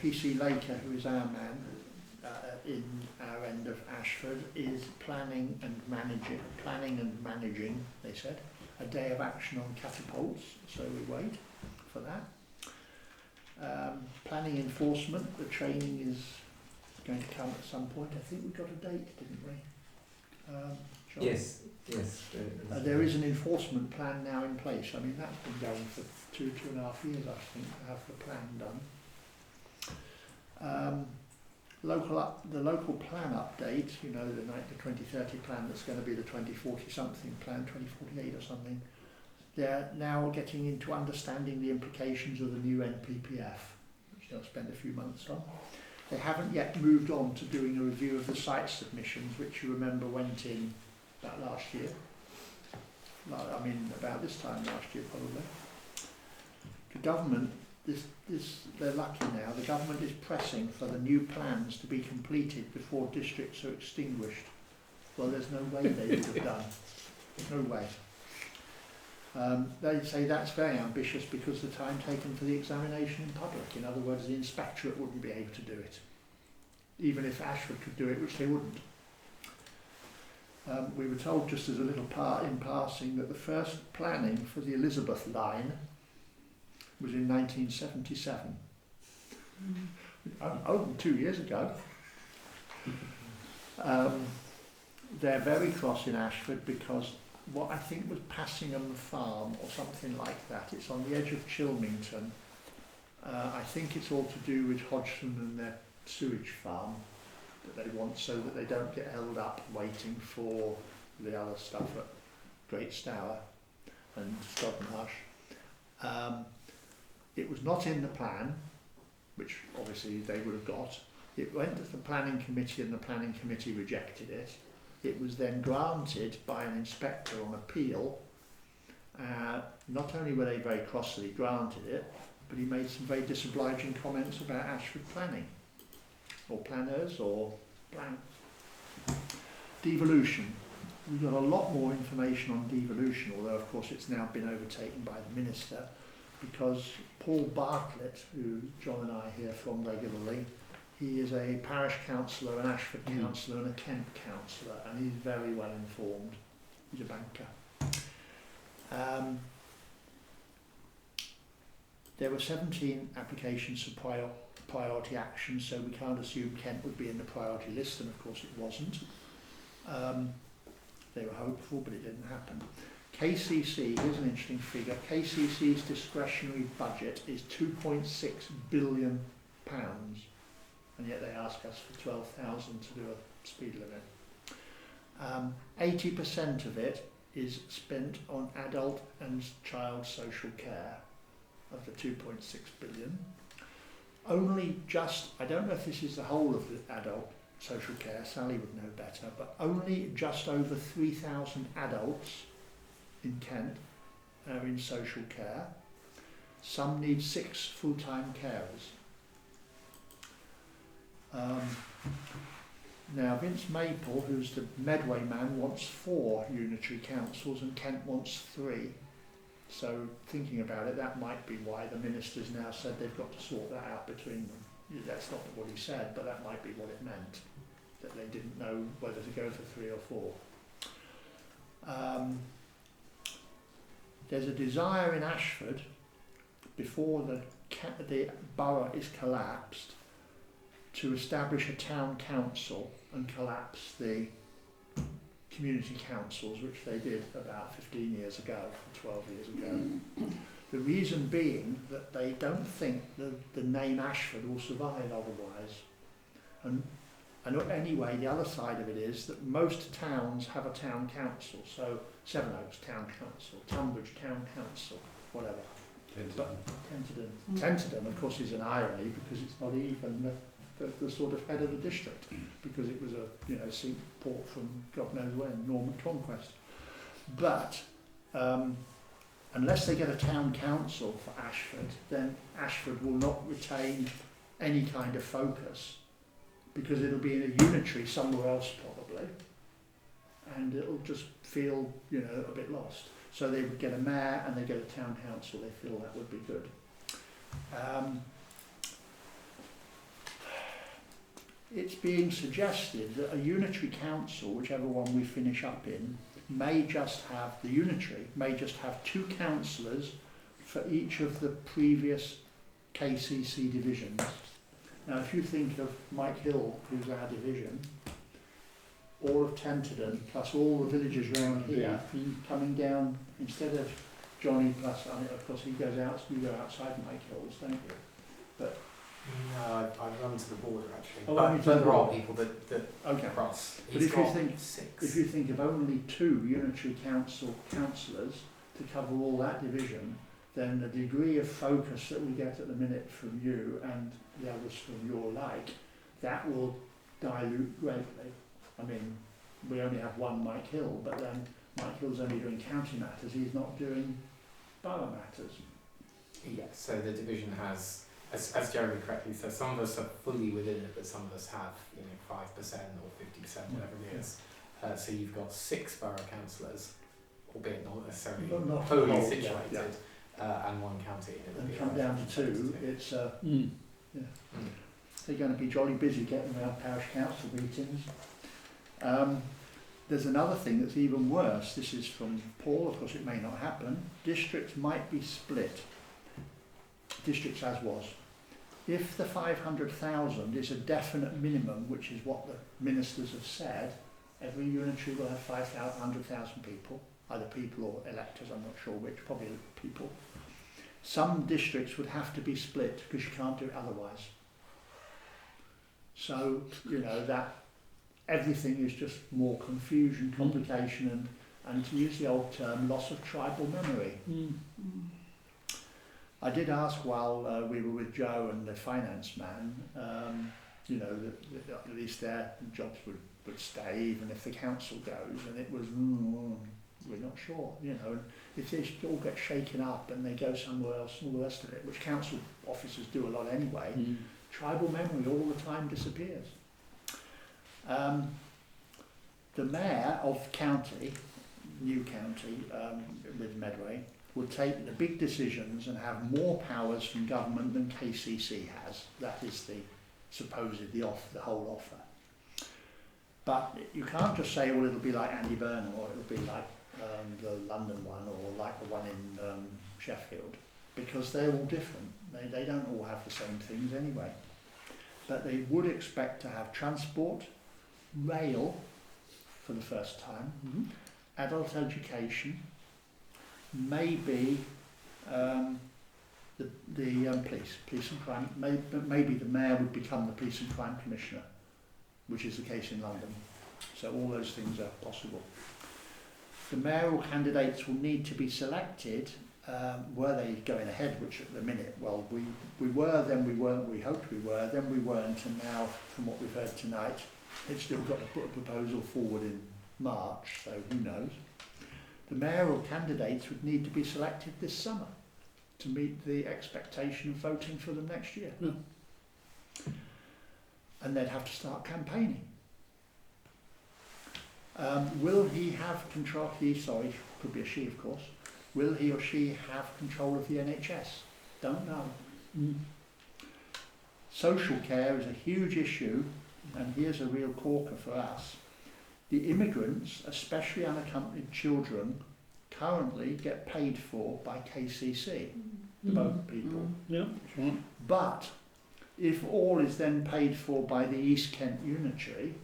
PC Laker, who is our man in our end of Ashford, is planning and managing, they said, a day of action on catapults, so we wait for that. Planning enforcement, the training is going to come at some point. I think we got a date, didn't we? John? Yes. There is an enforcement plan now in place. I mean, that's been going for two and a half years, I think, to have the plan done. The local plan update, you know, the 2030 plan that's going to be the 2040 something plan, 2048 or something. They're now getting into understanding the implications of the new NPPF, which they'll spend a few months on. They haven't yet moved on to doing a review of the site submissions, which you remember went in about last year. I mean, about this time last year probably. The government, they're lucky now, the government is pressing for the new plans to be completed before districts are extinguished. Well, there's no way they would have done. No way. They say that's very ambitious because the time taken for the examination in public. In other words, the inspectorate wouldn't be able to do it. Even if Ashford could do it, which they wouldn't. we were told just as a little part in passing that the first planning for the Elizabeth line was in 1977. Oh, 2 years ago. They're very cross in Ashford because what I think was Passingham Farm or something like that, it's on the edge of Chilmington. I think it's all to do with Hodgson and their sewage farm that they want so that they don't get held up waiting for the other stuff at Great Stour and Stoddenhush. It was not in the plan, which obviously they would have got. It went to the planning committee and the planning committee rejected it. It was then granted by an inspector on appeal. Not only were they very crossly granted it, but he made some very disobliging comments about Ashford planning, or planners, or plan. Devolution. We've got a lot more information on devolution, although of course it's now been overtaken by the minister, because Paul Bartlett, who John and I hear from regularly, he is a parish councillor, an Ashford councillor and a Kent councillor, and he's very well informed. He's a banker. There were 17 applications for priority action, so we can't assume Kent would be in the priority list, and of course it wasn't. They were hopeful, but it didn't happen. KCC, here's an interesting figure. KCC's discretionary budget is £2.6 billion, and yet they ask us for 12,000 to do a speed limit. 80% of it is spent on adult and child social care of the 2.6 billion. Only just, I don't know if this is the whole of the adult social care, Sally would know better, but only just over 3,000 adults in Kent are in social care. Some need 6 full-time carers. Now Vince Maple, who's the Medway man, wants 4 unitary councils and Kent wants 3. So thinking about it, that might be why the minister's now said they've got to sort that out between them. That's not what he said, but that might be what it meant, that they didn't know whether to go for 3 or 4. There's a desire in Ashford, before the borough is collapsed, to establish a town council and collapse the community councils, which they did about 15 years ago, 12 years ago. The reason being that they don't think the name Ashford will survive otherwise. And anyway, the other side of it is that most towns have a town council. So Sevenoaks Town Council, Tunbridge Town Council, whatever. But Tenterden, of course, is an irony because it's not even the sort of head of the district, because it was a seat port from God knows when, Norman Conquest. But unless they get a town council for Ashford, then Ashford will not retain any kind of focus, because it'll be in a unitary somewhere else probably, and it'll just feel a bit lost. So they would get a mayor and they get a town council. They feel that would be good. It's being suggested that a unitary council, whichever one we finish up in, may just have 2 councillors for each of the previous KCC divisions. Now, if you think of Mike Hill, who's our division, all of Tenterden, plus all the villages around here, coming down, instead of Johnny plus, of course you go outside Mike Hill's, don't you? But no, I run to the border actually. Oh, but there are people that cross. But if you think of only 2 unitary councillors to cover all that division, then the degree of focus that we get at the minute from you and the others from your like, that will dilute greatly. I mean, we only have one Mike Hill, but then Mike Hill's only doing county matters, he's not doing borough matters. Yes, so the division has, as Jeremy correctly said, some of us are fully within it, but some of us have 5% or 50%, whatever it is. So you've got 6 borough councillors, albeit not necessarily wholly situated, and 1 county. And come down to 2, it's they're going to be jolly busy getting around parish council meetings. there's another thing that's even worse. This is from Paul, of course it may not happen. Districts might be split. Districts as was. If the 500,000 is a definite minimum, which is what the ministers have said, every unitary will have 100,000 people, either people or electors, I'm not sure which, probably people. Some districts would have to be split because you can't do it otherwise. So, you know, that everything is just more confusion, complication, and to use the old term, loss of tribal memory. I did ask while we were with Joe and the finance man, you know, that at least their jobs would stay even if the council goes, and it was, we're not sure, you know, and if they all get shaken up and they go somewhere else and all the rest of it, which council officers do a lot anyway, tribal memory all the time disappears. The mayor of county, new county, with Medway, would take the big decisions and have more powers from government than KCC has. That is the the whole offer. But you can't just say, well, it'll be like Andy Burnham, or it'll be like the London one, or like the one in Sheffield, because they're all different. They don't all have the same things anyway. But they would expect to have transport, rail for the first time, adult education, maybe the police and crime. Maybe the mayor would become the police and crime commissioner, which is the case in London. So all those things are possible. The mayoral candidates will need to be selected. Were they going ahead, which at the minute, well, we were, then we weren't, we hoped we were, then we weren't, and now, from what we've heard tonight, they've still got to put a proposal forward in March, so who knows. The mayoral candidates would need to be selected this summer to meet the expectation of voting for them next year. And they'd have to start campaigning. Will he have control, could be a she of course, will he or she have control of the NHS? Don't know. Social care is a huge issue, and here's a real corker for us. The immigrants, especially unaccompanied children, currently get paid for by KCC, the boat people. Yeah, that's right. But if all is then paid for by the East Kent Unitary,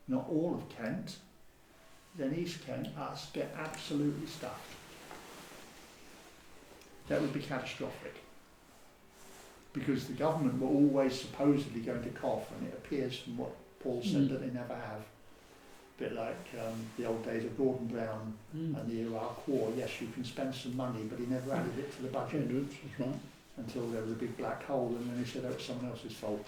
not all of Kent, then East Kent, us, get absolutely stuffed. That would be catastrophic. Because the government were always supposedly going to cough, and it appears from what Paul said that they never have. A bit like the old days of Gordon Brown and the Iraq War. Yes, you can spend some money, but he never added it to the budget. That's right. Until there was a big black hole, and then he said, oh, it's someone else's fault.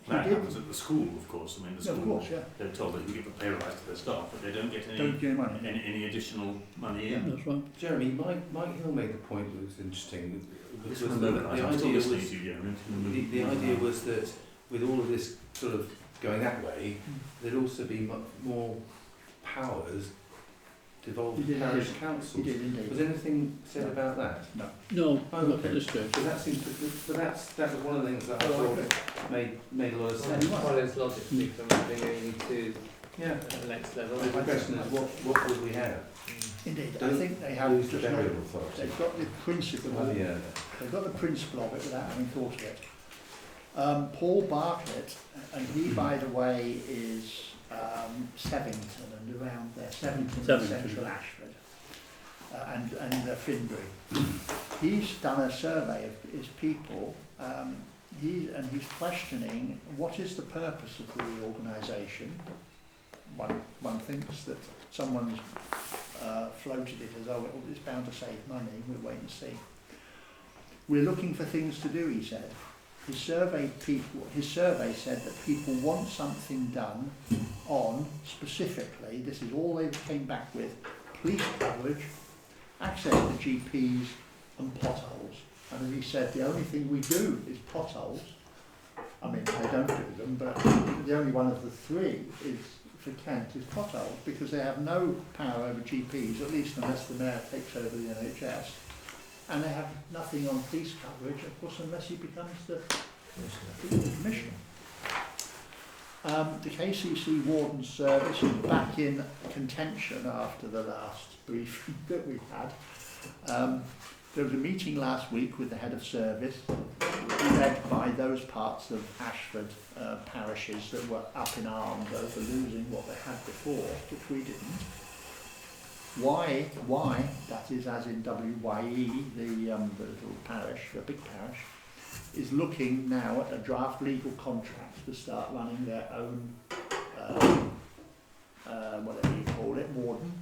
That happens at the school, of course. I mean, the school, of course, yeah. They're told they can give a pay rise to their staff, but they don't get any additional money in. That's right. Jeremy, Mike Hill made the point that was interesting. The idea was that with all of this sort of going that way, there'd also be much more powers devolved to parish councils. Was anything said about that? No, not at this stage. So that seems to, that was one of the things that I thought made a lot of sense. It follows logically from bringing to the next level. The question is, what would we have? Indeed, Don't I think they have lose just the not, burial authority. they've got the principle. They've got the principle of it without having thought of it. Paul Bartlett, and he, by the way, is Sevington and around there, Sevington and Central Ashford, and Finbury. He's done a survey of his people. He's questioning what is the purpose of the reorganisation. One thinks that someone's floated it as, oh, it's bound to save money. We'll wait and see. We're looking for things to do, he said. His survey said that people want something done on, specifically, this is all they came back with, police coverage, access to GPs and potholes. And as he said, the only thing we do is potholes. I mean, they don't do them, but the only one of the three is for Kent is potholes, because they have no power over GPs, at least unless the mayor takes over the NHS. And they have nothing on police coverage, of course, unless he becomes the commissioner. The KCC Warden Service is back in contention after the last briefing that we had. There was a meeting last week with the head of service, led by those parts of Ashford parishes that were up in arms over losing what they had before, which we didn't. Why, that is as in WYE, the little parish, the big parish, is looking now at a draft legal contract to start running their own, whatever you call it, warden,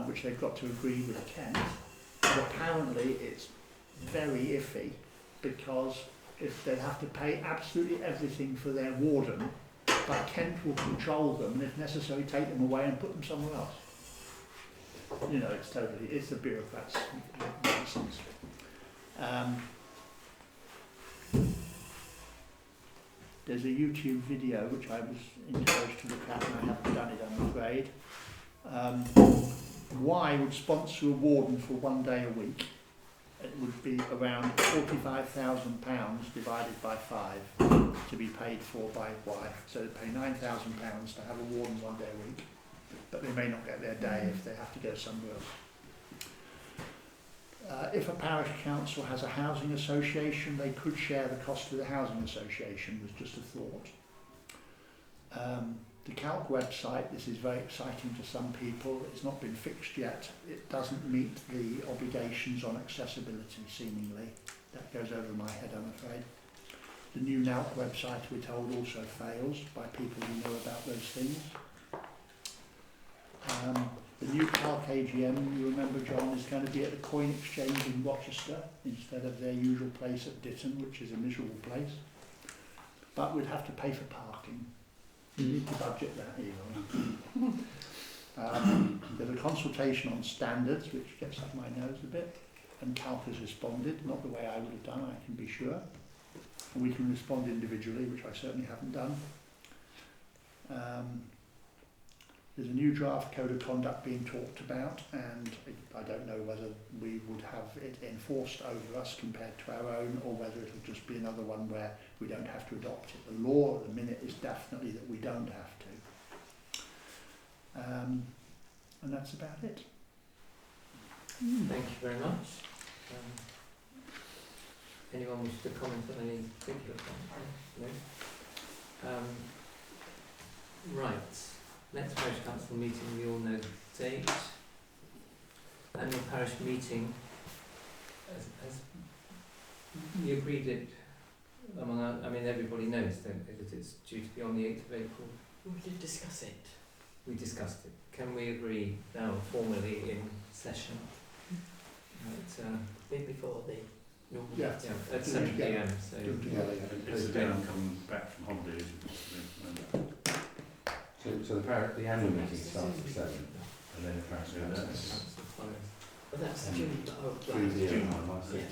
which they've got to agree with Kent. And apparently it's very iffy, because if they have to pay absolutely everything for their warden, but Kent will control them and if necessary take them away and put them somewhere else. You know, it's the bureaucrats' nonsense. There's a YouTube video which I was encouraged to look at and I haven't done it, I'm afraid. Y would sponsor a warden for 1 day a week. It would be around £45,000 divided by 5 to be paid for by Y. So they pay £9,000 to have a warden 1 day a week, but they may not get their day if they have to go somewhere else. If a parish council has a housing association, they could share the cost of the housing association, was just a thought. The Calc website, this is very exciting to some people, it's not been fixed yet. It doesn't meet the obligations on accessibility, seemingly. That goes over my head, I'm afraid. The new NALC website, we're told, also fails by people who know about those things. The new Calc AGM, you remember, John, is going to be at the Coin Exchange in Rochester instead of their usual place at Ditton, which is a miserable place. But we'd have to pay for parking. You need to budget that, even. There's a consultation on standards, which gets up my nose a bit, and Calc has responded, not the way I would have done, I can be sure. And we can respond individually, which I certainly haven't done. There's a new draft code of conduct being talked about, and I don't know whether we would have it enforced over us compared to our own, or whether it'll just be another one where we don't have to adopt it. The law at the minute is definitely that we don't have to. And that's about it. Thank you very much. Anyone wish to comment on any particular point? No? Right. Next parish council meeting, we all know the date. Annual parish meeting, as we agreed it among I mean everybody knows that it's due to be on the 8th of April. We did discuss it. We discussed it. Can we agree now formally in session? Be before the normal. Yeah. Yeah, at 7 PM. So It's the day I'm coming back from holidays. So the annual meeting starts at 7, and then the parish council. Well, that's June. Oh, June. Yes.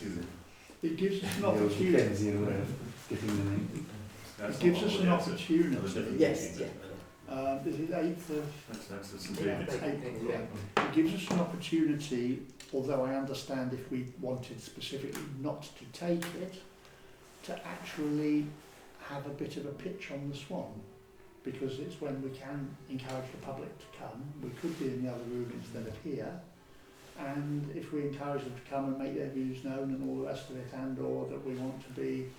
It gives us an opportunity. It gives us an opportunity. Yes, yeah. This is 8th of That's the St. David's. April. Yeah. It gives us an opportunity, although I understand if we wanted specifically not to take it, to actually have a bit of a pitch on the Swan. Because it's when we can encourage the public to come. We could be in the other room instead of here. And if we encourage them to come and make their views known and all the rest of it, and or that we want to be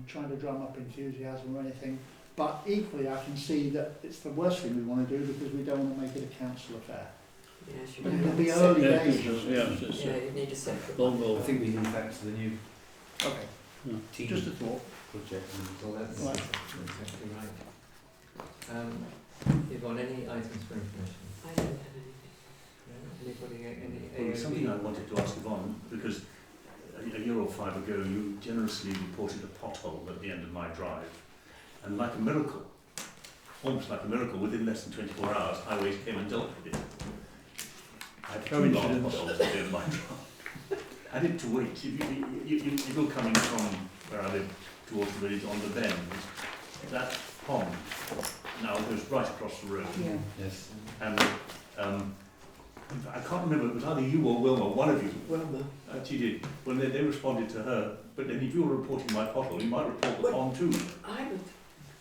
trying to drum up enthusiasm or anything. But equally I can see that it's the worst thing we want to do, because we don't want to make it a council affair. Yes, you But need it'll be a early separate- days. Yeah, you need a separate Long one. goal. I think we link that to the new Okay, team just a thought. project. well, that's Right. exactly right. Yvonne, any items for information? I don't have anything. No? Anybody? Any? Well, something I wanted to ask Yvonne, because a year or 5 ago you generously reported a pothole at the end of my drive, and like a miracle, almost like a miracle, within less than 24 hours, Highways came and dealt with it. I had 2 large potholes at the end of my drive. Added to which, if you're coming from where I live towards the village on the bend, that pond now goes right across the road. Yeah. Yes. And I can't remember, it was either you or Wilma, one of you, Wilma. actually did, when they responded to her. But then if you were reporting my pothole, you might report the pond too. I would.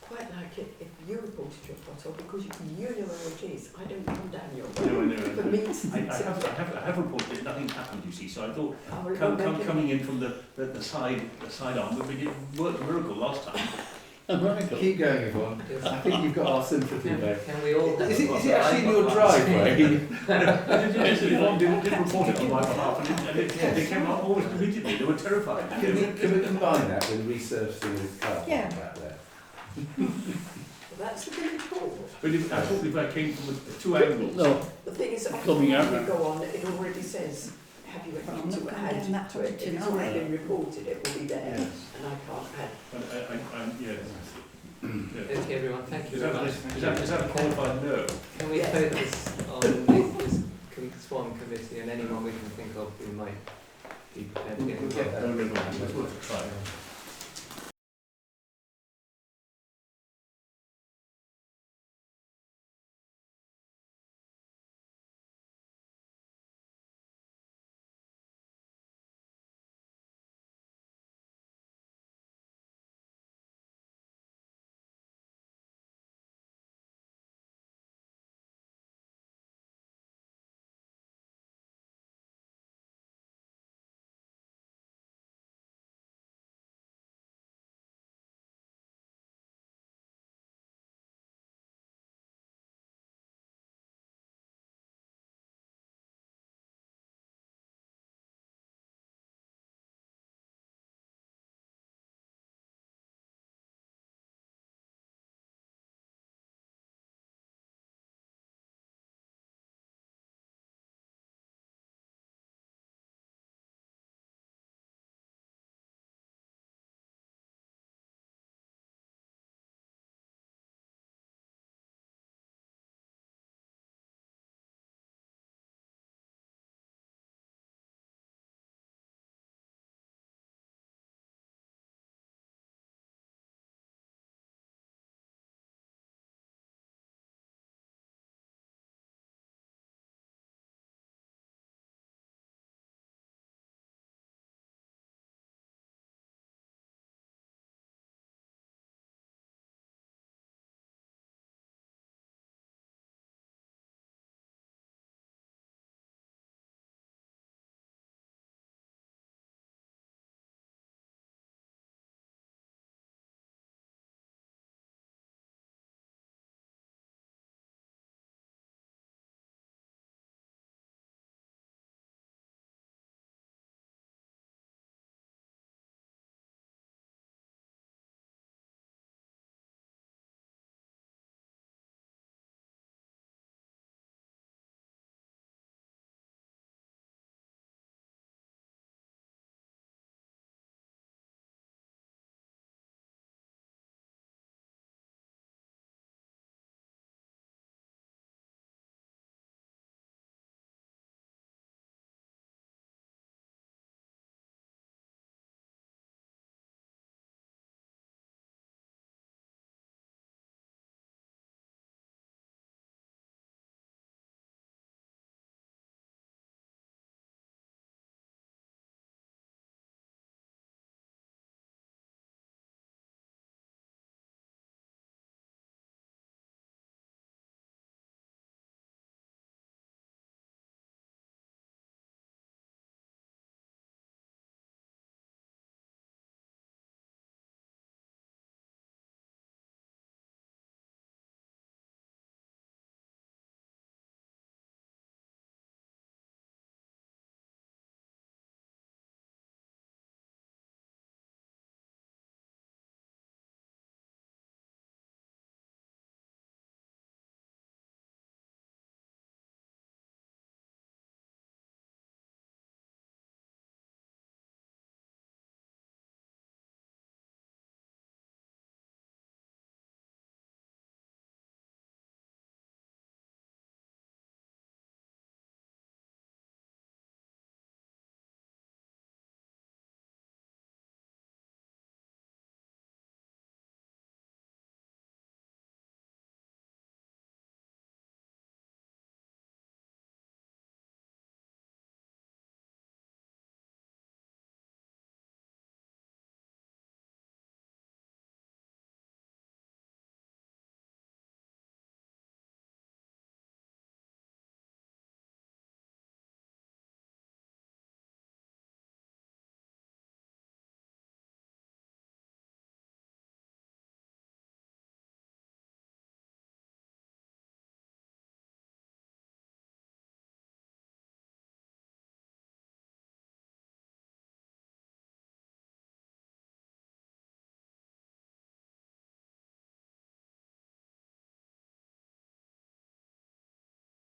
quite like it if you reported your pothole because you know where it is. I don't come down your No, road. no, For me to I have reported it, nothing happened, you see, so I thought I will coming in from the side arm, we did work a miracle last time. Keep going, Yvonne. I think you've got our sympathy, mate. Can we all have Is a it pothole? actually in your I've got driveway? Yes, Yvonne did report it on my behalf, and they came up almost immediately, they were terrified. Can we combine that with resurfacing the car Yeah. back there? Well, that's the village hall. But I thought if I came from the two angles. No, The thing is, often Coming out when you now. go on, it already says, have you Well, I'm agreed not to going add down that to it? road If it's tonight. already been reported, it will be there, Yes. and I can't add. But yes. Yeah. Okay, everyone, thank you Is very that, much. is that a qualified no? Can we Yes. focus on this Swan committee and anyone we can think of who might be prepared to get We'll get involved? that.